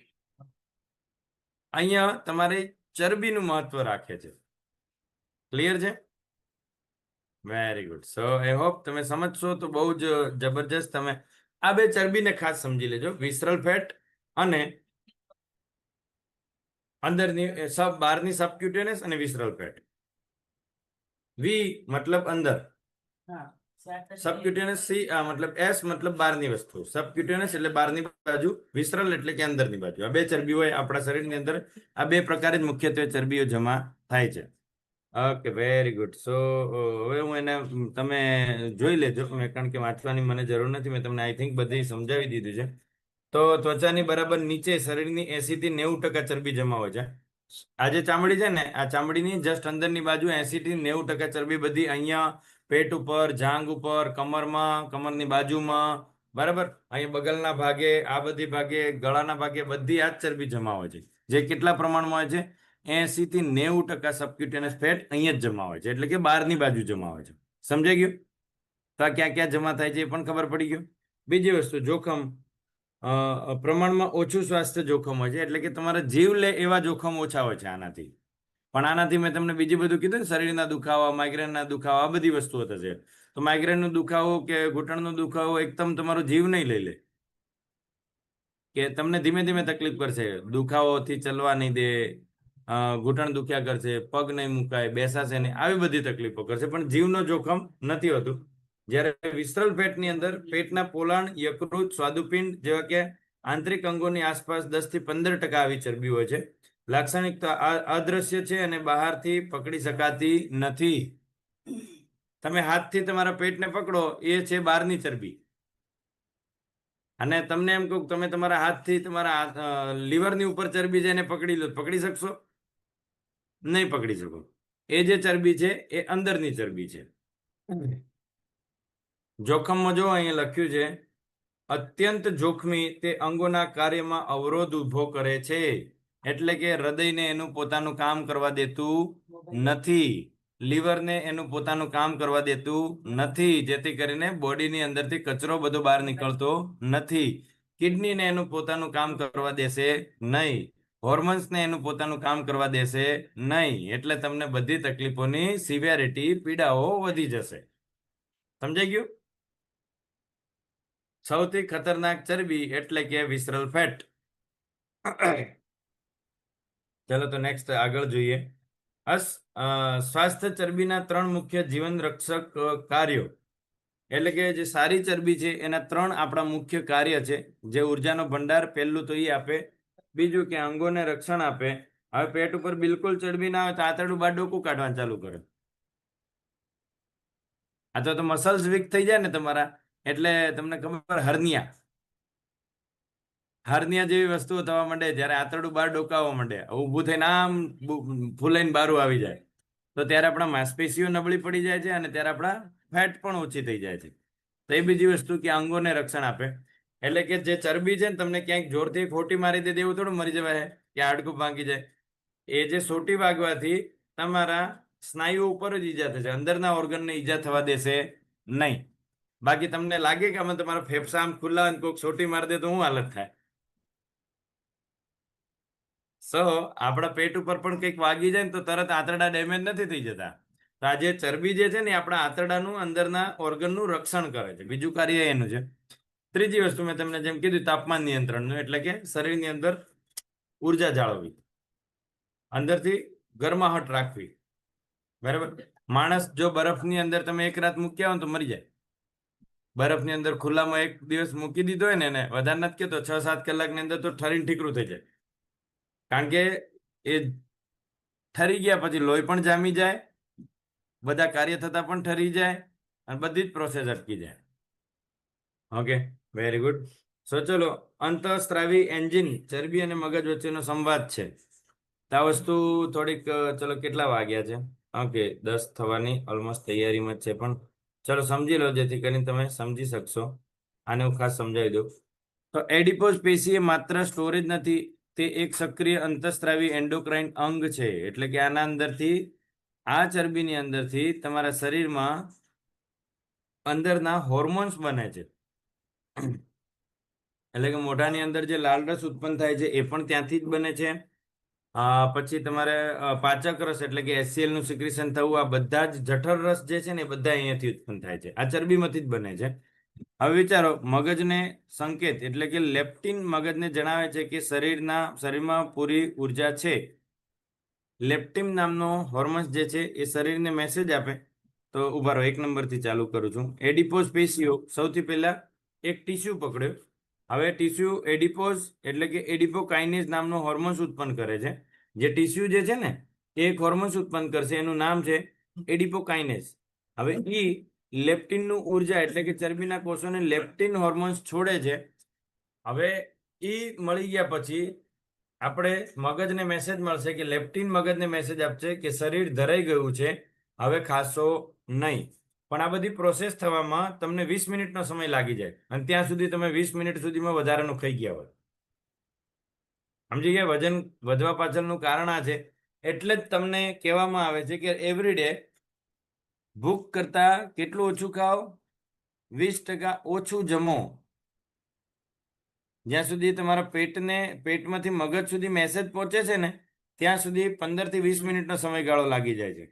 અહીંયા તમારે ચરબીનું મહત્વ રાખે છે. ક્લિયર છે? Very good. So I hope તમે સમજશો તો બહુ જ જબરજસ્ત. તમે આ બે ચરબીને ખાસ સમજી લેજો, વિસરલ ફેટ અને અંદરની બહારની સબક્યુટેનિયસ અને વિસરલ ફેટ. વી મતલબ અંદર, સબક્યુટેનિયસ સી મતલબ એસ મતલબ બહારની વસ્તુ, સબક્યુટેનિયસ એટલે બહારની બાજુ, વિસરલ એટલે કે અંદરની બાજુ. આ બે ચરબી હોય આપણા શરીરની અંદર. આ બે પ્રકારે જ મુખ્યત્વે ચરબીઓ જમા થાય છે. Okay, very good. સો હવે હું એને તમે જોઈ લેજો, કારણ કે વાંચવાની મને જરૂર નથી, મેં તમને આઈ થિંક બધી સમજાવી દીધું છે. તો ત્વચાની બરાબર નીચે શરીરની 80 થી 90% ચરબી જમા હોય છે. આ જે ચામડી છે ને, આ ચામડીની જસ્ટ અંદરની બાજુ 80 થી 90% ચરબી બધી અહીંયા પેટ ઉપર, જાંઘ ઉપર, કમરમાં, કમરની બાજુમાં, બરાબર, અહીંયા બગલના ભાગે, આ બધી ભાગે, ગળાના ભાગે, બધી આ જ ચરબી જમા હોય છે. જે કેટલા પ્રમાણમાં હોય છે? 80 થી 90% સબક્યુટેનિયસ ફેટ અહીંયા જ જમા હોય છે, એટલે કે બહારની બાજુ જમા હોય છે. સમજાઈ ગયું? તો આ ક્યાં ક્યાં જમા થાય છે એ પણ ખબર પડી ગયું. બીજી વસ્તુ, જોખમ. પ્રમાણમાં ઓછું સ્વાસ્થ્ય જોખમ હોય છે, એટલે કે તમારા જીવ લે એવા જોખમ ઓછા હોય છે આનાથી. પણ આનાથી મેં તમને બીજી બધું કીધું ને, શરીરના દુખાવા, માઇગ્રેનના દુખાવા, આ બધી વસ્તુઓ થશે. તો માઇગ્રેનનો દુખાવો કે ઘૂંટણનો દુખાવો એકદમ તમારો જીવ નહીં લઈ લે, કે તમને ધીમે ધીમે તકલીફ કરશે, દુખાવોથી ચલવા નહીં દે, ઘૂંટણ દુખ્યા કરશે, પગ નહીં મુકાય, બેસાશે નહીં, આવી બધી તકલીફો કરશે, પણ જીવનો જોખમ નથી હોતું. જ્યારે વિસ્તરલ ફેટની અંદર પેટના પોલાણ, યકૃત, સ્વાદુપિંડ જેવા કે આંતરિક અંગોની આસપાસ 10 થી 15% આવી ચરબી હોય છે. લાક્ષણિકતા અદ્રશ્ય છે અને બહારથી પકડી શકાતી નથી. તમે હાથથી તમારા પેટને પકડો, એ છે બહારની ચરબી. અને તમને એમ કહું, તમે તમારા હાથથી તમારા લીવરની ઉપર ચરબી છે એને પકડી લો, પકડી શકશો? નહીં પકડી શકો. એ જે ચરબી છે એ અંદરની ચરબી છે. જોખમમાં જો અહીંયા લખ્યું છે, અત્યંત જોખમી, તે અંગોના કાર્યમાં અવરોધ ઊભો કરે છે, એટલે કે હૃદયને એનું પોતાનું કામ કરવા દેતું નથી. લીવરને એનું પોતાનું કામ કરવા દેતું નથી, જેથી કરીને બોડીની અંદરથી કચરો બધો બહાર નીકળતો નથી. કિડનીને એનું પોતાનું કામ કરવા દેશે નહીં. હોર્મોન્સને એનું પોતાનું કામ કરવા દેશે નહીં. એટલે તમને બધી તકલીફોની સિવિયરિટી, પીડાઓ વધી જશે. સમજાઈ ગયું? સૌથી ખતરનાક ચરબી એટલે કે વિસરલ ફેટ. ચલો તો નેક્સ્ટ આગળ જોઈએ. સ્વાસ્થ્ય ચરબીના 3 મુખ્ય જીવન રક્ષક કાર્યો, એટલે કે જે સારી ચરબી છે એના 3 આપણા મુખ્ય કાર્ય છે. જે ઉર્જાનો ભંડાર, પહેલું તો એ આપે. બીજું કે અંગોને રક્ષણ આપે. હવે પેટ ઉપર બિલકુલ ચરબી ના હોય તો આંતરડું બાર ડોકું કાઢવાનું ચાલુ કરે. અથવા તો મસલ્સ વીક થઈ જાય ને તમારા, એટલે તમને ખબર હર્નિયા જેવી વસ્તુઓ થવા માંડે જ્યારે આંતરડું બહાર ડોકાવવા માંડે, ઊભું થઈને આમ ફૂલાઈને બારું આવી જાય, તો ત્યારે આપણા માંસપેશીઓ નબળી પડી જાય છે અને ત્યારે આપણા ફેટ પણ ઓછી થઈ જાય છે. તો એ બીજી વસ્તુ કે અંગોને રક્ષણ આપે. એટલે કે જે ચરબી છે ને, તમને ક્યાંક જોરથી ખોટી મારી દે એવું થોડું મરી જવાય કે હાડકું ભાંગી જાય. એ જે સોટી વાગવાથી તમારા સ્નાયુઓ ઉપર જ ઈજા થશે, અંદરના ઓર્ગનને ઈજા થવા દેશે નહીં. બાકી તમને લાગે કે અમે તમારા ફેફસા આમ ખુલ્લા અને કોઈક સોટી મારી દે તો શું હાલત થાય? આપણા પેટ ઉપર પણ કંઈક વાગી જાય ને તો તરત આંતરડા ડેમેજ નથી થઈ જતા. તો આ જે ચરબી જે છે ને, આપણા આંતરડાનું, અંદરના ઓર્ગનનું રક્ષણ કરે છે. બીજું કાર્ય એનું છે. ત્રીજી વસ્તુ મેં તમને જેમ કીધું, તાપમાન નિયંત્રણનું, એટલે કે શરીરની અંદર ઉર્જા જાળવવી, અંદરથી ગરમાહટ રાખવી. બરાબર? માણસ જો બરફની અંદર તમે એક રાત મૂક્યા હોય તો મરી જાય. બરફની અંદર ખુલ્લામાં એક દિવસ મૂકી દીધો હોય ને, એને વધારે નથી કહેતો, 6-7 કલાકની અંદર તો ઠરીને ઠીકરું થઈ જાય. કારણ કે એ ઠરી ગયા પછી લોહી પણ જામી જાય, બધા કાર્ય થતા પણ ઠરી જાય અને બધી જ પ્રોસેસ અટકી જાય. Okay, very good. ચલો, અંતઃસ્ત્રાવી એન્જિન, ચરબી અને મગજ વચ્ચેનો સંવાદ છે. તો આ વસ્તુ થોડીક, ચલો કેટલા વાગ્યા છે? ઓકે, 10 થવાની ઓલમોસ્ટ તૈયારીમાં જ છે, પણ ચલો સમજી લો જેથી કરીને તમે સમજી શકશો. આને હું ખાસ સમજાવી દઉં તો એડિપોઝ પેશી એ માત્ર સ્ટોરેજ નથી, તે એક સક્રિય અંતઃસ્ત્રાવી એન્ડોક્રાઇન અંગ છે. એટલે કે આના અંદરથી, આ ચરબીની અંદરથી તમારા શરીરમાં અંદરના હોર્મોન્સ બને છે. એટલે કે મોઢાની અંદર જે લાલ રસ ઉત્પન્ન થાય છે એ પણ ત્યાંથી જ બને છે. પછી તમારે પાચક રસ એટલે કે HCl નું સિક્રેશન થવું, આ બધા જ જઠર રસ જે છે ને એ બધા અહીંયાથી ઉત્પન્ન થાય છે. આ ચરબીમાંથી જ બને છે. હવે વિચારો, મગજને સંકેત એટલે કે લેપ્ટિન મગજને જણાવે છે કે શરીરમાં પૂરી ઉર્જા છે. લેપ્ટિન નામનો હોર્મોન્સ જે છે એ શરીરને મેસેજ આપે. તો ઉભા રહો, 1 નંબરથી ચાલુ કરું છું. એડિપોઝ પેશીઓ, સૌથી પહેલા એક ટીસ્યુ પકડ્યો. હવે ટીસ્યુ એડિપોઝ એટલે કે એડિપોકાઇનેઝ નામનો હોર્મોન્સ ઉત્પન્ન કરે છે. જે ટીસ્યુ જે છે ને, એ એક હોર્મોન્સ ઉત્પન્ન કરશે, એનું નામ છે એડિપોકાઇનેઝ. હવે લેપ્ટિનનું ઉર્જા એટલે કે ચરબીના કોષોને લેપ્ટિન હોર્મોન્સ છોડે છે. હવે મળી ગયા પછી આપણે મગજને મેસેજ મળશે કે લેપ્ટિન મગજને મેસેજ આપશે કે શરીર ધરાઈ ગયું છે, હવે ખાશો નહીં. પણ આ બધી પ્રોસેસ થવામાં તમને 20 મિનિટનો સમય લાગી જાય, અને ત્યાં સુધી તમે 20 મિનિટ સુધીમાં વધારાનું ખાઈ ગયા હોય. સમજી ગયા? વજન વધવા પાછળનું કારણ આ છે. એટલે જ તમને કહેવામાં આવે છે કે એવરી ડે ભૂખ કરતા કેટલું ઓછું ખાઓ? 20% ઓછું જમો. જ્યાં સુધી તમારા પેટમાંથી મગજ સુધી મેસેજ પહોંચે છે ને, ત્યાં સુધી 15 થી 20 મિનિટનો સમયગાળો લાગી જાય છે.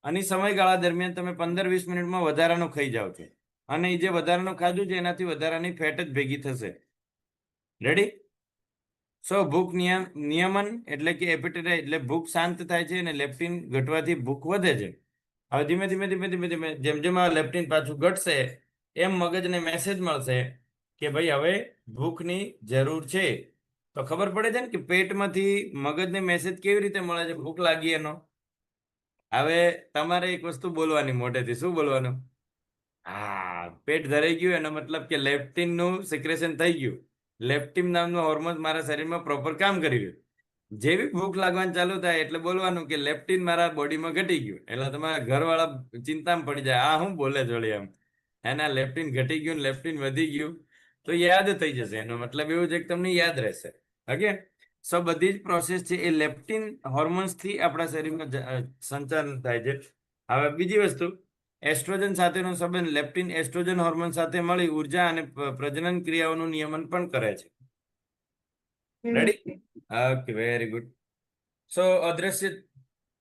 અને સમયગાળા દરમિયાન તમે 15-20 મિનિટમાં વધારાનું ખાઈ જાઓ છો, અને એ જે વધારાનું ખાધું છે એનાથી વધારાની ફેટ જ ભેગી થશે. રેડી? ભૂખ નિયમન એટલે કે એપેટાઇટ એટલે ભૂખ શાંત થાય છે અને લેપ્ટિન ઘટવાથી ભૂખ વધે છે. હવે ધીમે ધીમે ધીમે ધીમે ધીમે જેમ જેમ આ લેપ્ટિન પાછું ઘટશે, એમ મગજને મેસેજ મળશે કે ભાઈ હવે ભૂખની જરૂર છે. તો ખબર પડે છે ને કે પેટમાંથી મગજને મેસેજ કેવી રીતે મળે છે ભૂખ લાગી એનો. હવે તમારે એક વસ્તુ બોલવાની મોઢેથી. શું બોલવાનું? પેટ ધરાઈ ગયું એનો મતલબ કે લેપ્ટિન નું સિક્રેશન થઈ ગયું. લેપ્ટિન નામનું હોર્મોન મારા શરીરમાં પ્રોપર કામ કરી રહ્યું. જેવી ભૂખ લાગવાનું ચાલુ થાય એટલે બોલવાનું કે લેપ્ટિન મારા બોડીમાં ઘટી ગયું. એટલે તમારા ઘરવાળા ચિંતામાં પડી જાય, આ હું બોલે જોડે એમ. એના લેપ્ટિન ઘટી ગયું, લેપ્ટિન વધી ગયું, તો યાદ થઈ જશે. એનો મતલબ એવું છે કે તમને યાદ રહેશે. ઓકે, બધી જ પ્રોસેસ છે એ લેપ્ટિન હોર્મોન્સથી આપણા શરીરમાં સંચાલન થાય છે. હવે બીજી વસ્તુ, એસ્ટ્રોજન સાથેનો સંબંધ લેપ્ટિન એસ્ટ્રોજન હોર્મોન સાથે મળી ઉર્જા અને પ્રજનન ક્રિયાઓનું નિયમન પણ કરે છે. Ready? Okay, very good. So અદ્રશ્ય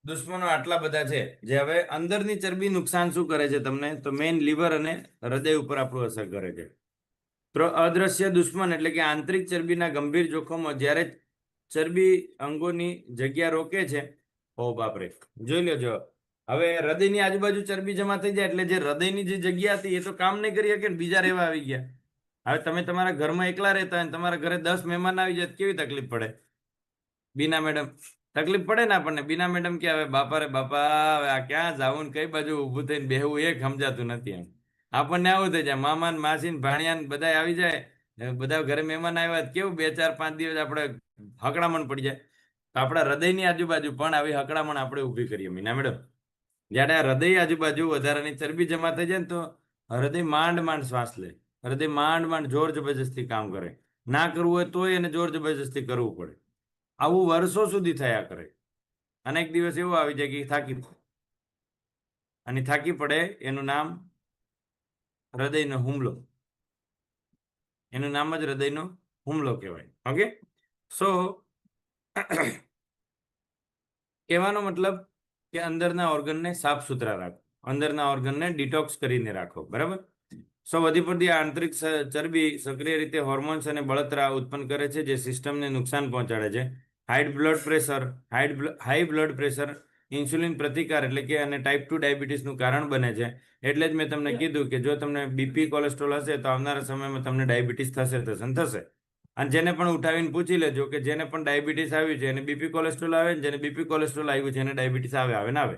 દુશ્મનો આટલા બધા છે. જે હવે અંદરની ચરબી નુકસાન શું કરે છે તમને, તો મેઇન લીવર અને હૃદય ઉપર આપણું અસર કરે છે. તો અદ્રશ્ય દુશ્મન એટલે કે આંતરિક ચરબીના ગંભીર જોખમો જ્યારે ચરબી અંગોની જગ્યા રોકે છે. ઓ બાપરે, જોઈ લેજો. હવે હૃદયની આજુબાજુ ચરબી જમા થઈ જાય એટલે જે હૃદયની જે જગ્યા હતી એ તો કામ નહીં કરી શકે ને, બીજા રહેવા આવી ગયા. હવે તમે તમારા ઘરમાં એકલા રહેતા હોય તમારા ઘરે 10 મહેમાન આવી જાય કેવી તકલીફ પડે? બીના મેડમ, તકલીફ પડે ને આપણને? બીના મેડમ કે હવે બાપા રે બાપા, હવે આ ક્યાં જાવું ને કઈ બાજુ ઊભું થઈને બેહવું એક સમજાતું નથી. એમ આપણને આવું થઈ જાય. મામા ને માસી ને ભાણિયા ને બધા આવી જાય, બધા ઘરે મહેમાન આવ્યા, કેવું 2 4 5 દિવસ આપણે હકડામણ પડી જાય. તો આપણા હૃદયની આજુબાજુ પણ આવી હકડામણ આપણે ઊભી કરીએ મીના મેડમ. જ્યારે આ હૃદય આજુબાજુ વધારાની ચરબી જમા થઈ જાય ને તો હૃદય માંડ માંડ શ્વાસ લે, હૃદય માંડ માંડ જોર જબરજસ્તી કામ કરે. ના કરવું હોય તોય એને જોર જબરજસ્તી કરવું પડે. આવું વર્ષો સુધી થયા કરે. અને એક દિવસ એવું આવી જાય કે થાકી પડે. એનું નામ હૃદયનો હુમલો. એનું નામ જ હૃદયનો હુમલો કહેવાય. ઓકે, સો કહેવાનો મતલબ કે અંદરના ઓર્ગનને સાફ સુથરા રાખો, અંદરના ઓર્ગનને ડિટોક્સ કરીને રાખો. બરાબર? સો વધી પડતી આંતરિક ચરબી સક્રિય રીતે હોર્મોન્સ અને બળતરા ઉત્પન્ન કરે છે જે સિસ્ટમને નુકસાન પહોંચાડે છે. હાઈ બ્લડ પ્રેશર, ઇન્સ્યુલિન પ્રતિકાર એટલે કે અને ટાઈપ 2 ડાયાબિટીસનું કારણ બને છે. એટલે જ મેં તમને કીધું કે જો તમને બીપી કોલેસ્ટ્રોલ હશે તો આવનારા સમયમાં તમને ડાયાબિટીસ થશે. અને જેને પણ ઉઠાવીને પૂછી લેજો કે જેને પણ ડાયાબિટીસ આવ્યું છે એને બીપી કોલેસ્ટ્રોલ આવે ને, જેને બીપી કોલેસ્ટ્રોલ આવ્યું છે એને ડાયાબિટીસ આવે ને આવે.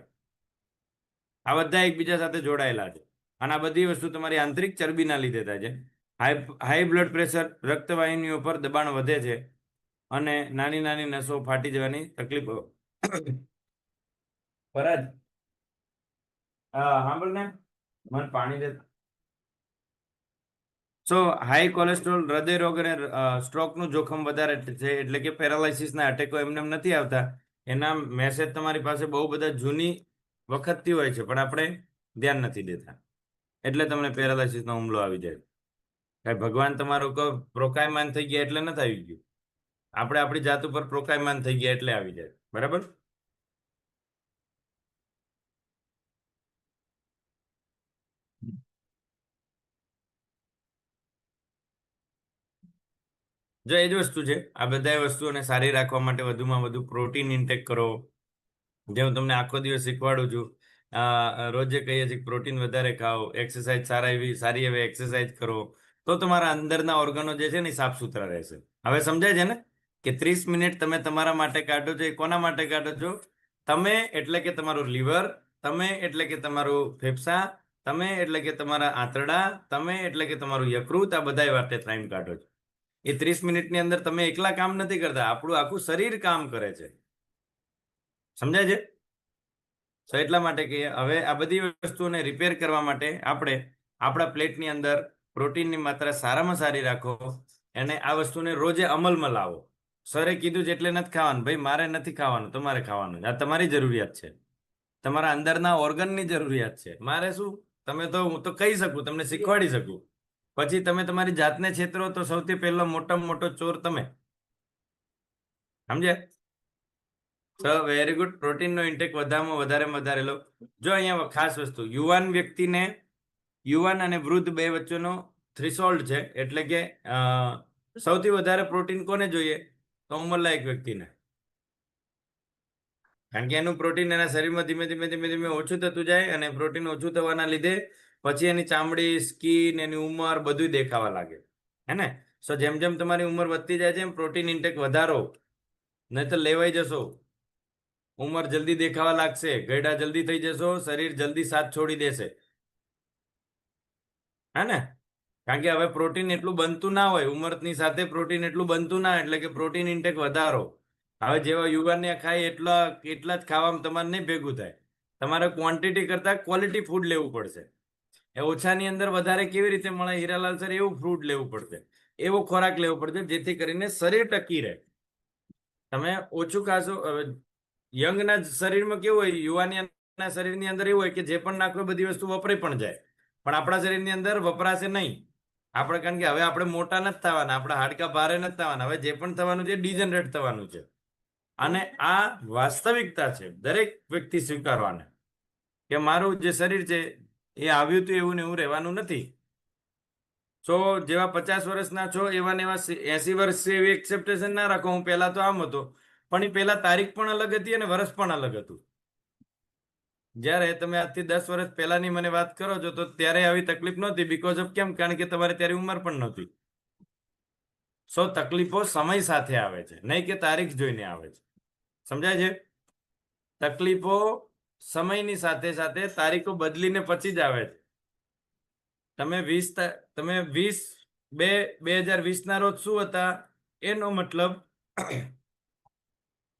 આ બધા એકબીજા સાથે જોડાયેલા છે. અને આ બધી વસ્તુ તમારી આંતરિક ચરબીના લીધે થાય છે. હાઈ બ્લડ પ્રેશર, રક્તવાહિનીઓ પર દબાણ વધે છે અને નાની નાની નસો ફાટી જવાની તકલીફો. ફરજ સાંભળ ને, મને પાણી દે. સો હાઈ કોલેસ્ટ્રોલ હૃદય રોગ અને સ્ટ્રોકનું જોખમ વધારે છે. એટલે કે પેરાલાઇસિસના અટેકો એમને નથી આવતા. એના મેસેજ તમારી પાસે બહુ બધા જૂની વખતથી હોય છે પણ આપણે ધ્યાન નથી દેતા, એટલે તમને પેરાલાઇસિસનો હુમલો આવી જાય. કઈ ભગવાન તમારો પ્રોકાયમાન થઈ ગયા એટલે નથી આવી ગયું. આપણે આપણી જાત ઉપર પ્રોકાયમાન થઈ ગયા એટલે આવી જાય. બરાબર? જો એ જ વસ્તુ છે. આ બધા વસ્તુઓને સારી રાખવા માટે વધુમાં વધુ પ્રોટીન ઇન્ટેક કરો. જે હું તમને આખો દિવસ શીખવાડું છું. રોજે કહીએ છીએ પ્રોટીન વધારે ખાઓ, એક્સરસાઇઝ સારી એવી એક્સરસાઇઝ કરો, તો તમારા અંદરના ઓર્ગનો જે છે ને સાફ સુથરા રહેશે. હવે સમજાય છે ને કે 30 મિનિટ તમે તમારા માટે કાઢો છો. એ કોના માટે કાઢો છો? તમે એટલે કે તમારું લીવર, તમે એટલે કે તમારું ફેફસા, તમે એટલે કે તમારા આંતરડા, તમે એટલે કે તમારું યકૃત, આ બધા માટે ટાઈમ કાઢો છો. એ 30 મિનિટની અંદર તમે એકલા કામ નથી કરતા, આપણું આખું શરીર કામ કરે છે. સમજાય છે? તો એટલા માટે કે હવે આ બધી વસ્તુઓને રિપેર કરવા માટે આપણે આપણા પ્લેટની અંદર પ્રોટીનની માત્રા સારામાં સારી રાખો અને આ વસ્તુને રોજે અમલમાં લાવો. સરે કીધું છે એટલે નથી ખાવાનું ભાઈ, મારે નથી ખાવાનું, તમારે ખાવાનું. આ તમારી જરૂરિયાત છે, તમારા અંદરના ઓર્ગનની જરૂરિયાત છે. મારે શું? તમે તો, હું તો કહી શકું, તમને શીખવાડી શકું. પછી તમે તમારી જાતને છેતરો તો સૌથી પહેલો મોટામાં મોટો ચોર તમે. સમજ્યા? Very good. પ્રોટીનનો ઇન્ટેક વધારે લો. જો અહીંયા ખાસ વસ્તુ, યુવાન અને વૃદ્ધ બે વચ્ચેનો થ્રેશોલ્ડ છે. એટલે કે સૌથી વધારે પ્રોટીન કોને જોઈએ? તો ઉંમરલાયક વ્યક્તિને. કારણ કે એનું પ્રોટીન એના શરીરમાં ધીમે ધીમે ઓછું થતું જાય અને પ્રોટીન ઓછું થવાના લીધે પછી એની ચામડી, સ્કિન, એની ઉંમર બધું દેખાવા લાગે. હે ને? સો જેમ જેમ તમારી ઉંમર વધતી જાય છે એમ પ્રોટીન ઇન્ટેક વધારો, નહીં તો લેવાઈ જશો. ઉંમર જલ્દી દેખાવા લાગશે, ગયડા જલ્દી થઈ જશો, શરીર જલ્દી સાથ છોડી દેશે. હે ને? કારણ કે હવે પ્રોટીન એટલું બનતું ના હોય, ઉંમરની સાથે પ્રોટીન એટલું બનતું ના, એટલે કે પ્રોટીન ઇન્ટેક વધારો. હવે જેવા યુવાનને ખાય એટલા જ ખાવામાં તમારે નહીં ભેગું થાય. તમારે ક્વોન્ટિટી કરતાં ક્વોલિટી ફૂડ લેવું પડશે. એ ઓછાની અંદર વધારે કેવી રીતે મળે હીરાલાલ સર? એવું ફ્રૂટ લેવું પડશે, એવો ખોરાક લેવો પડશે જેથી કરીને શરીર ટકી રહે. તમે ઓછું ખાશો. યંગના શરીરમાં કેવું હોય, યુવાની ના શરીરની અંદર એવું હોય કે જે પણ નાખો એ બધી વસ્તુ વપરાઈ પણ જાય, પણ આપણા શરીરની અંદર વપરાશે નહીં. આપણે કારણ કે હવે આપણે મોટા નથી થવાના, આપણા હાડકા ભારે નથી થવાના, હવે જે પણ થવાનું છે ડિજનરેટ થવાનું છે. અને આ વાસ્તવિકતા છે દરેક વ્યક્તિ સ્વીકારવાને, કે મારું જે શરીર છે એ આવ્યું હતું એવું ને એવું રહેવાનું નથી. સો જેવા 50 વર્ષના છો એવા ને એવા 80 વર્ષ એવી એક્સેપ્ટેશન ના રાખો, હું પહેલા તો આમ હતો. પણ એ પહેલા તારીખ પણ અલગ હતી અને વર્ષ પણ અલગ હતું. જ્યારે તમે આજથી 10 વર્ષ પહેલાની મને વાત કરો છો તો ત્યારે આવી તકલીફ નહોતી. બીકોઝ ઓફ કેમ? કારણ કે તમારે ત્યારે ઉંમર પણ નહોતી. સો તકલીફો સમય સાથે આવે છે, નહીં કે તારીખ જોઈને આવે છે. સમજાય છે? તકલીફો સમયની સાથે સાથે તારીખો બદલીને પછી જ આવે છે. તમે 20/2/2020 ના રોજ શું હતા, એનો મતલબ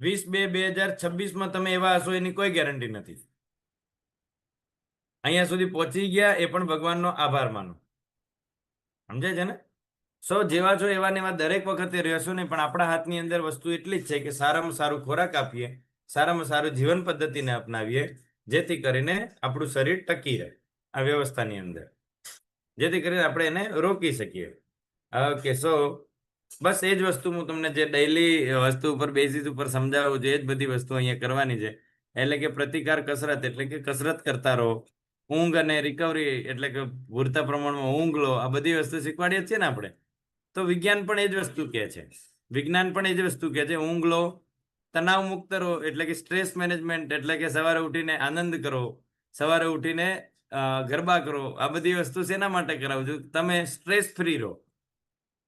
20/2/2026 તમે એવા હશો એની કોઈ ગેરંટી નથી. અહીંયા સુધી પહોંચી ગયા એ પણ ભગવાનનો આભાર માનો. સમજાય છે ને? સો જેવા છો એવા ને એવા દરેક વખતે રહેશો નહીં, પણ આપણા હાથની અંદર વસ્તુ એટલી જ છે કે સારામાં સારું ખોરાક આપીએ, સારામાં સારું જીવન પદ્ધતિને અપનાવીએ, જેથી કરીને આપણું શરીર ટકી રહે આ વ્યવસ્થાની અંદર, જેથી કરીને આપણે એને રોકી શકીએ. ઓકે, સો બસ એ જ વસ્તુ હું તમને જે ડેઈલી વસ્તુ ઉપર બેઝિસ ઉપર સમજાવું છું, એ જ બધી વસ્તુ અહીંયા કરવાની છે. એટલે કે પ્રતિકાર કસરત, એટલે કે કસરત કરતા રહો. ઊંઘ અને રિકવરી, એટલે કે પૂરતા પ્રમાણમાં ઊંઘ લો. આ બધી વસ્તુ શીખવાડીએ છીએ ને આપણે. તો વિજ્ઞાન પણ એ જ વસ્તુ કહે છે, વિજ્ઞાન પણ એ જ વસ્તુ કહે છે. ઊંઘ લો, તણાવ મુક્ત રહો, એટલે કે સ્ટ્રેસ મેનેજમેન્ટ, એટલે કે સવારે ઉઠીને આનંદ કરો, સવારે ઉઠીને ગરબા કરો. આ બધી વસ્તુ શેના માટે કરાવું છું? તમે સ્ટ્રેસ ફ્રી રહો.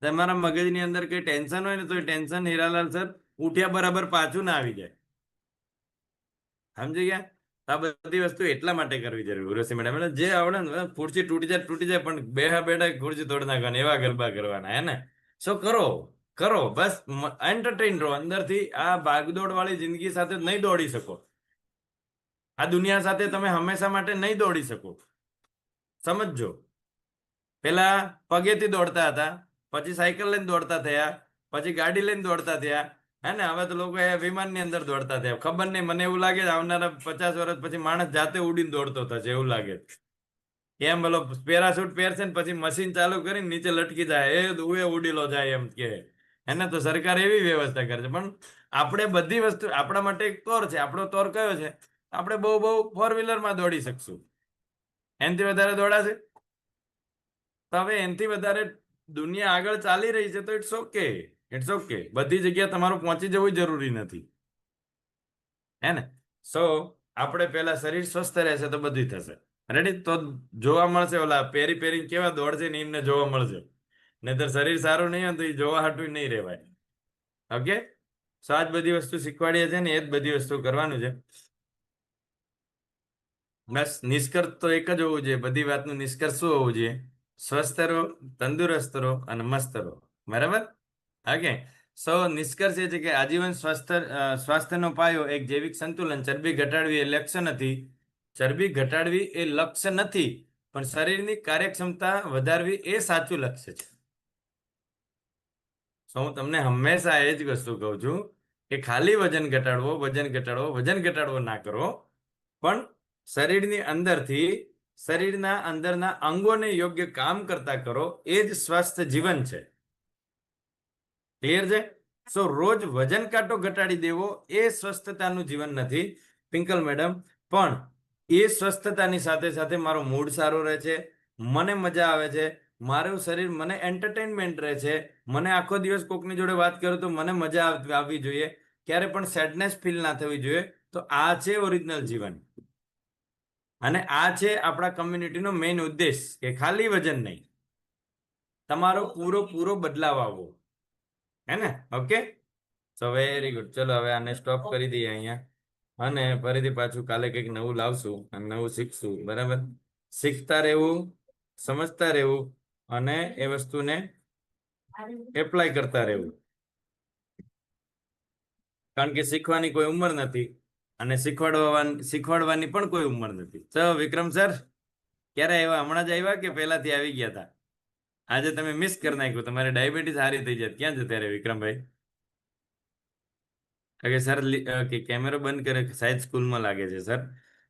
તમારા મગજની અંદર કઈ ટેન્શન હોય ને તો એ ટેન્શન હીરાલાલ સર ઉઠ્યા બરાબર પાછું ના આવી જાય. સમજી ગયા? આ બધી વસ્તુ એટલા માટે કરવી જરૂરી. ઉર્વશી મેડમ, જે આવડે ને, ખુરશી તૂટી જાય પણ બેઠા બેઠા ખુરશી તોડ નાખવાની, એવા ગરબા કરવાના, હે ને? સો કરો બસ, એન્ટરટેઇન રહો અંદરથી. આ ભાગદોડ વાળી જિંદગી સાથે નહીં દોડી શકો. આ દુનિયા સાથે તમે હંમેશા માટે નહીં દોડી શકો. સમજજો. પેલા પગેથી દોડતા હતા, પછી સાયકલ લઈને દોડતા થયા, પછી ગાડી લઈને દોડતા થયા, હે ને? હવે તો લોકો વિમાનની અંદર દોડતા થયા. ખબર નહીં, મને એવું લાગે આવનારા 50 વર્ષ પછી માણસ જાતે ઉડીને દોડતો થશે એવું લાગે. કેમ? બોલો, પેરાશૂટ પહેરશે ને પછી મશીન ચાલુ કરીને નીચે લટકી જાય, એ ઉએ ઉડીલો જાય એમ કે, એને તો સરકાર એવી વ્યવસ્થા કરે છે. પણ આપણે બધી વસ્તુ, આપણા માટે એક તોર છે. આપણો તોર કયો છે? આપણે બહુ 4 વ્હીલરમાં દોડી શકશું. એનાથી વધારે દોડાશે? તો હવે એનાથી વધારે દુનિયા આગળ ચાલી રહી છે તો ઇટ્સ ઓકે. બધી જગ્યાએ તમારું પહોંચી જવું જરૂરી નથી, હે ને? સો આપણે પહેલા શરીર સ્વસ્થ રહેશે તો બધું થશે. રેડી? તો જોવા મળશે, ઓલા પેરી કેવા દોડશે ને એમને જોવા મળશે. નહીતર શરીર સારું નહીં હોય તો એ જોવા હાટું નહીં રહેવાય. ઓકે? સો આ જ બધી વસ્તુ શીખવાડીએ છે ને, એ જ બધી વસ્તુ કરવાનું છે. બસ નિષ્કર્ષ તો એક જ હોવું જોઈએ. બધી વાતનું નિષ્કર્ષ શું હોવું જોઈએ? સ્વસ્થ રહો, તંદુરસ્ત રહો અને મસ્ત રહો. બરાબર? ઓકે. સો નિષ્કર્ષ એ છે કે આજીવન સ્વાસ્થ્યનો પાયો એક જૈવિક સંતુલન. ચરબી ઘટાડવી એ લક્ષ્ય નથી. પણ શરીરની કાર્યક્ષમતા વધારવી એ સાચું લક્ષ્ય છે. સો હું તમને હંમેશા એ જ વસ્તુ કહું છું કે ખાલી વજન ઘટાડવો ના કરો, પણ શરીરના અંદરના અંગોને યોગ્ય કામ કરતા કરો. એ જ સ્વસ્થ જીવન છે. ક્લિયર છે? સો રોજ વજન કાંટો ઘટાડી દેવો એ સ્વસ્થતાનું જીવન નથી, પિંકલ મેડમ. પણ એ સ્વસ્થતાની સાથે સાથે મારો મૂડ સારો રહે છે, મને મજા આવે છે, મારું શરીર, મને એન્ટરટેનમેન્ટ રહે છે, મને આખો દિવસ કોકની જોડે વાત કરું તો મને મજા આવવી જોઈએ, ક્યારે પણ સેડનેસ ફીલ ના થવી જોઈએ. તો આ છે ઓરિજિનલ જીવન. અને આ છે આપણા કમ્યુનિટીનો મેઇન ઉદ્દેશ, કે ખાલી વજન નહીં, તમારો પૂરો બદલાવ આવવો, હે ને? ઓકે, સો વેરી ગુડ. ચલો હવે આને સ્ટોપ કરી દઈએ અહીંયા, અને ફરીથી પાછું કાલે કંઈક નવું લાવશું અને નવું શીખશું. બરાબર? શીખતા રહેવું, સમજતા રહેવું અને એ વસ્તુને એપ્લાય કરતા રહેવું. કારણ કે શીખવાની કોઈ ઉંમર નથી અને શીખવાડવાની પણ કોઈ ઉંમર નથી. તો વિક્રમ સર ક્યારે આવ્યા? હમણાં જ આવ્યા કે પહેલાથી આવી ગયા હતા? આજે તમે મિસ કરી નાખ્યું. તમારે ડાયાબિટીસ સારી થઈ જાય. ક્યાં જતા રહ્યા વિક્રમભાઈ? ઓકે સર, કેમેરો બંધ કરે, સાહેબ સ્કૂલમાં લાગે છે સર.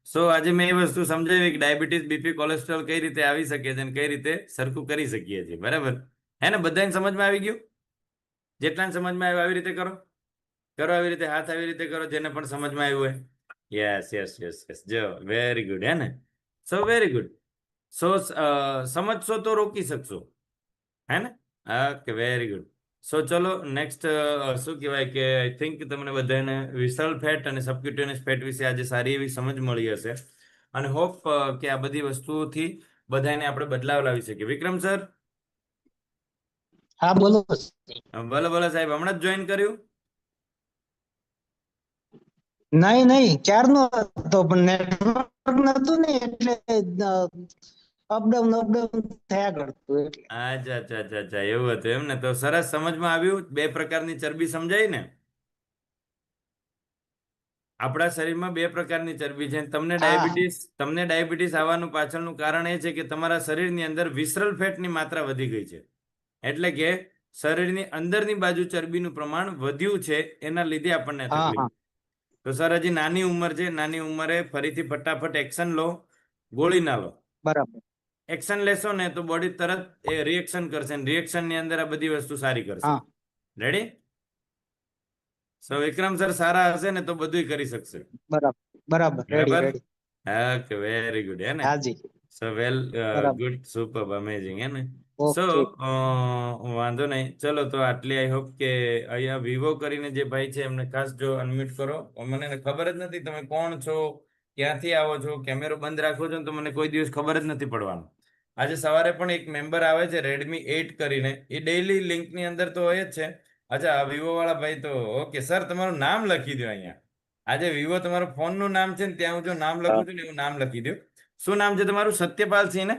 આજે મેં એ વસ્તુ સમજાવી કે ડાયાબિટીસ, બીપી, કોલેસ્ટ્રોલ કઈ રીતે આવી શકે છે અને કઈ રીતે સરખું કરી શકીએ છીએ. બરાબર હે ને? બધાને સમજમાં આવી ગયું? જેટલાને સમજમાં આવ્યું આવી રીતે કરો. કરો આવી રીતે, હાથ આવી રીતે કરો જેને પણ સમજમાં આવ્યું હોય. યસ યસ યસ યસ, જો વેરી ગુડ. હે ને? Very good. સમજશો તો રોકી શકશો. હે ને? Okay, very good. ચલો નેક્સ્ટ શું કહેવાય કે આઈ થિંક તમને બધાને વિસરલ ફેટ અને સબક્યુટેનિયસ ફેટ વિશે આજે સારી એવી સમજ મળી હશે અને હોપ કે આ બધી વસ્તુઓથી બધાને આપણે બદલાવ લાવી શકીએ. વિક્રમ સર? હા બોલો. બોલો બોલો સાહેબ, હમણાં જ જોઈન કર્યું? નહીં ક્યારનો હતો પણ નેટવર્ક નતું ને એટલે અપડાઉન થયા કરતું એટલે. અચ્છા અચ્છા અચ્છા અચ્છા, એવું હતું એમ ને? તો સરસ, સમજમાં આવ્યું. બે પ્રકારની ચરબી સમજાય ને? આપણા શરીરમાં બે પ્રકારની ચરબી છે. હા તમને ડાયાબિટીસ આવવાનું પાછળનું કારણ એ છે કે તમારા શરીરની અંદર વિસરલ ફેટની માત્રા વધી ગઈ છે. એટલે કે શરીરની અંદરની બાજુ ચરબીનું પ્રમાણ વધ્યું છે, એના લીધે આપણને હા તકલીફ. હા તો સર હજી નાની ઉંમર છે, નાની ઉંમરે ફરીથી ફટાફટ એક્શન લો, ગોળી ના લો. બરાબર. એક્શન લેશો ને તો બોડી તરત એ રિએક્શન કરશે, રિએક્શન ની અંદર આ બધી વસ્તુ સારી કરશે. હા રેડી? વિક્રમ સર સારા હશે ને તો બધું કરી શકશે. બરાબર બરાબર. રેડી બરાબર? રેડી. Okay, very good. હે ને? હાજી. વેલ બરાબર. Good, super, amazing. હે ને? ઓકે. વાંધો નહીં. ચલો તો આટલી આઈ હોપ કે અહીંયા વિવો કરીને જે ભાઈ છે એમને ખાસ જો અનમ્યુટ કરો. મને ખબર જ નથી તમે કોણ છો, ક્યાંથી આવો છો. કેમેરો બંધ રાખો છો ને તો મને કોઈ દિવસ ખબર જ નથી પડવાનું. આજે સવારે પણ એક મેમ્બર આવે છે રેડમી 8 કરીને, એ ડેઈલી લિંકની અંદર તો હોય જ છે. અચ્છા, આ વિવો વાળા ભાઈ તો ઓકે. સર તમારું નામ લખી દો અહીંયા. આજે વિવો તમારો ફોનનું નામ છે ને ત્યાં હું જો નામ લખું છું ને એવું નામ લખી દો. શું નામ છે તમારું? સત્યપાલ સિંહ ને?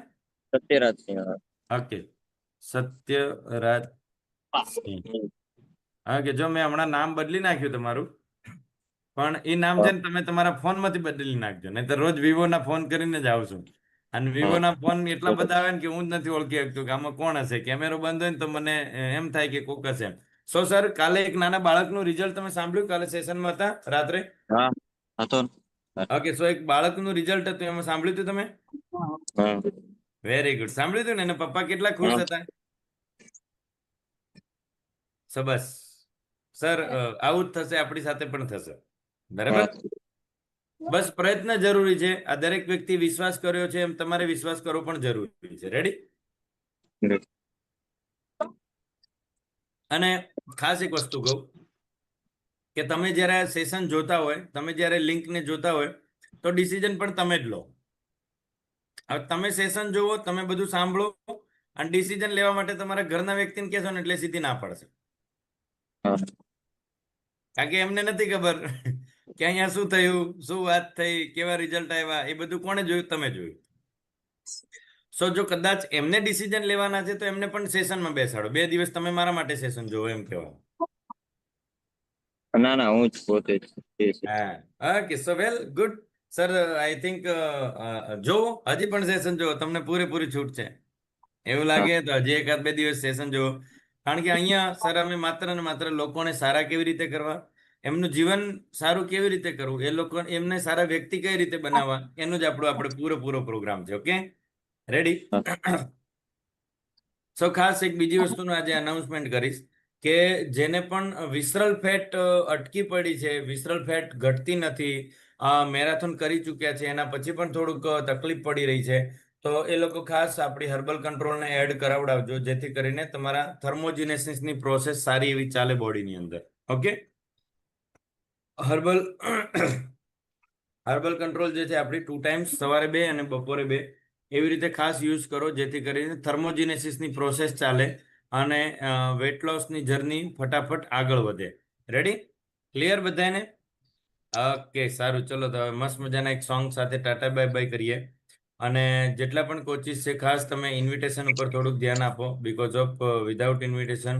સત્યરાજ સિંહ. ઓકે, સત્યરાજ સિંહ. ઓકે, જો મેં હમણાં નામ બદલી નાખ્યું તમારું, પણ એ નામ છે ને તમે તમારા ફોનમાંથી બદલી નાખજો, નહીં તો રોજ વિવોના ફોન કરીને જ આવું છું. અને વિવોના ફોન એટલા બધા આવે ને કે હું જ નથી ઓળખી શકતો કે આમાં કોણ હશે. કેમેરો બંધ હોય ને તો મને એમ થાય કે કોક હશે એમ. સર કાલે એક નાના બાળકનું રિઝલ્ટ તમે સાંભળ્યું? કાલે સેશનમાં હતા રાત્રે? હા હતો. ઓકે, એક બાળકનું રિઝલ્ટ હતું, એમાં સાંભળ્યું હતું તમે? Very good. સાંભળ્યું હતું ને? એના પપ્પા કેટલા ખુશ હતા. બસ સર, આવું જ થશે, આપણી સાથે પણ થશે. બરાબર? બસ પ્રયત્ન જરૂરી છે. આ દરેક વ્યક્તિ વિશ્વાસ કર્યો છે એમ તમારે વિશ્વાસ કરવો પણ જરૂરી છે. રેડી? અને ખાસ એક વસ્તુ કહું કે તમે જ્યારે સેશન જોતા હોય, તમે જ્યારે લિંકને જોતા હોય તો ડિસિઝન પણ તમે જ લો. હવે તમે સેશન જોવો, તમે બધું સાંભળો અને ડિસિઝન લેવા માટે તમારા ઘરના વ્યક્તિને કહેશો ને એટલે સીધી ના પડશે. કારણ કે એમને નથી ખબર કે અહીંયા શું થયું, શું વાત થઈ, કેવા રિઝલ્ટ આવ્યા. એ બધું કોણે જોયું? તમે જોયું. જો કદાચ એમને ડિસિઝન લેવાના છે તો એમને પણ સેશનમાં બેસાડો. 2 દિવસ તમે મારા માટે સેશન જોવો એમ કહેવાનું. ના હું જ પોતે જ. હા okay, well good. Sir I think જોવો, હજી પણ સેશન જોવો, તમને પૂરેપૂરી છૂટ છે. એવું લાગે તો હજી 1-2 દિવસ સેશન જોવો. કારણ કે અહીંયા સર અમે માત્ર ને માત્ર લોકોને સારા કેવી રીતે કરવા, એમનું જીવન સારું કેવી રીતે કરવું, એ લોકો એમને સારા વ્યક્તિ કઈ રીતે બનાવવા, એનું જ આપણે પૂરો પ્રોગ્રામ છે. Okay, ready? ખાસ એક બીજી વસ્તુનું આજે અનાઉન્સમેન્ટ કરીશ કે જેને પણ વિસરલ ફેટ અટકી પડી છે, વિસરલ ફેટ ઘટતી નથી, મેરેથોન કરી ચૂક્યા છે, એના પછી પણ થોડુંક તકલીફ પડી રહી છે, તો એ લોકો ખાસ આપણી હર્બલ કંટ્રોલને એડ કરાવડાવજો, જેથી કરીને તમારા થર્મોજીનેસિસની પ્રોસેસ સારી એવી ચાલે બોડીની અંદર. ઓકે, હર્બલ કંટ્રોલ જે છે આપણી 2 ટાઈમ્સ, સવારે 2 અને બપોરે 2, એવી રીતે ખાસ યુઝ કરો જેથી કરીને થર્મોજીનેસિસની પ્રોસેસ ચાલે અને વેટ લોસની જર્ની ફટાફટ આગળ વધે. રેડી? ક્લિયર બધાને? ઓકે, સારું. ચલો તો હવે મસ્ત મજાના એક સોંગ સાથે ટાટા બાય બાય કરીએ. અને જેટલા પણ કોચિસ છે ખાસ તમે ઇન્વિટેશન ઉપર થોડુંક ધ્યાન આપો, બીકોઝ ઓફ વિધાઉટ ઇન્વિટેશન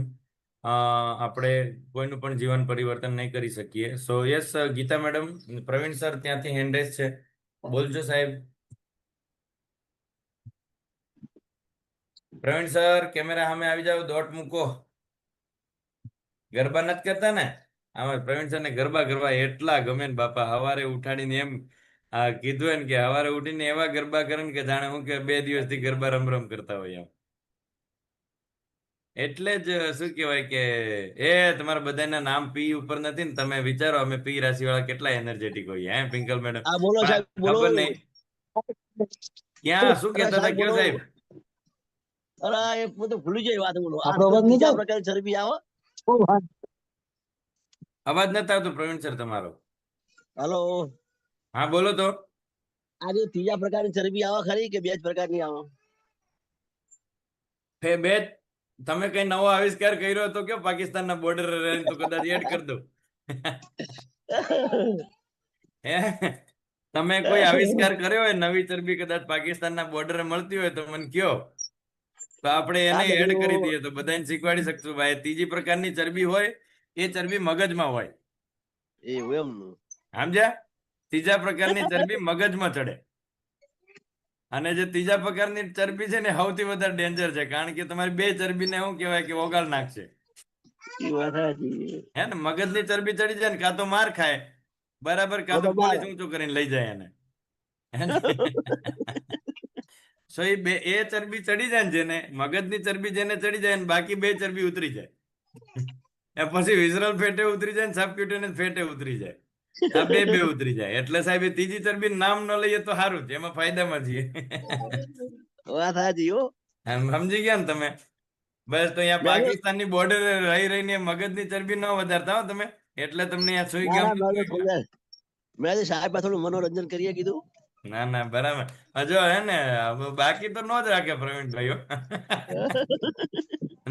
આપણે કોઈનું પણ જીવન પરિવર્તન નહીં કરી શકીએ. Yes Geeta madam, Praveen sir ત્યાંથી હેન્ડ રેઝ છે, બોલજો સાહેબ. પ્રવીણ સર કેમેરા સામે આવી જાવ, દોટ મૂકો. ગરબા નથી કરતા ને? આમાં પ્રવીણ સર ને ગરબા એટલા ગમે ને બાપા. સવારે ઉઠાડીને એમ હા કીધું એને કે સવારે ઉઠીને એવા ગરબા કરે ને કે જાણે હું કે 2 દિવસથી ગરબા રમ કરતા હોય એમ. એટલે જ શું કહેવાય કે તમારા બધાના નામ પી ઉપર નથી ને તમે વિચારો અમે પી રાશિ વાળા કેટલા એનર્જેટિક હોઈએ હે પિંકલ મેડમ. હા બોલો પણ સાહેબ બોલો. ખબર નહીં ક્યાં શું અરે કહેતા હતા સાહેબ કયો બોલો. સાહેબ? અરે એ બધું ભૂલી જાય વાત બોલો. આ આપણો અવાજ નહીં ત્રીજા થાય? પ્રકારની ચરબી આવે. અવાજ નથી આવતો પ્રવીણ સર તમારો. હલો, હા બોલો તો. આ જે ત્રીજા પ્રકારની ચરબી આવે ખરી કે બે જ પ્રકારની આવે? બે તમે કઈ નવો આવિષ્કાર કર્યો તો કયો પાકિસ્તાનના બોર્ડર રહીને તો કદાચ એડ કરી દો. હે તમે કોઈ આવિષ્કાર કર્યો હોય નવી ચરબી કદાચ પાકિસ્તાનના બોર્ડરે મળતી હોય તો મને કયો, તો આપણે એને હા, એડ કરી પેલું દઈએ તો બધાને શીખવાડી શકશું. ભાઈ ત્રીજી પ્રકારની ચરબી હોય એ ચરબી મગજમાં હોય, એવું એમનું. સમજ્યા? ત્રીજા પ્રકારની ચરબી મગજમાં ચડે. અને જે ત્રીજા પ્રકારની ચરબી છે ને સૌથી વધારે ડેન્જર છે, કારણ કે તમારી બે ચરબીને શું કહેવાય કે ઓગાળ નાખશે. ઈ વાત સાચી. હે ને મગજની ચરબી ચડી જાય ને કાં તો માર ખાય બરાબર, કાં તો બરોબર. પોલીસ ઊંચું કરીને લઈ જાય એને. હે ને? સો એ ચરબી ચડી જાય ને જેને મગજની ચરબી જેને ચડી જાય ને બાકી બે ચરબી ઉતરી જાય. એ પછી વિઝરલ ફેટે ઉતરી જાય ને સબક્યુટેનિયસ ફેટે ઉતરી જાય. આ બે ઉતરી જાય. એટલે સાહેબ એ ત્રીજી ચરબી નામ ન લઈએ તો સારું છે, એમાં ફાયદામાં છીએ. વાત સાચી હો. એમ સમજી ગયા ને તમે? બસ તો અહીંયા મેં તો- પાકિસ્તાનની બોર્ડર રહીને મગજની ચરબી ન વધારતા હો તમે, એટલે તમને અહીંયા સુઈ ના, ના, ગામ. મેં તો સાહેબ થોડું મનોરંજન કરીએ કીધું. ના ના બરાબર. હજુ હે ને બાકી તો નો જ રાખે પ્રવીણ ભાઈઓ.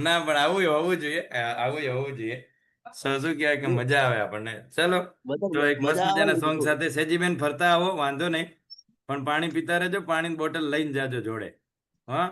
ના પણ આવું હોવું જોઈએ, આવું હોવું જોઈએ. શું કહેવાય કે મજા આવે આપણને. ચલો તો એક મસ્ત મજા આવે મજાના ને સોંગ કીધું. સાથે સેજીબેન ફરતા આવો, વાંધો નહીં, પણ પાણી પીતા રહેજો, પાણીની બોટલ લઈને જાજો જોડે. હા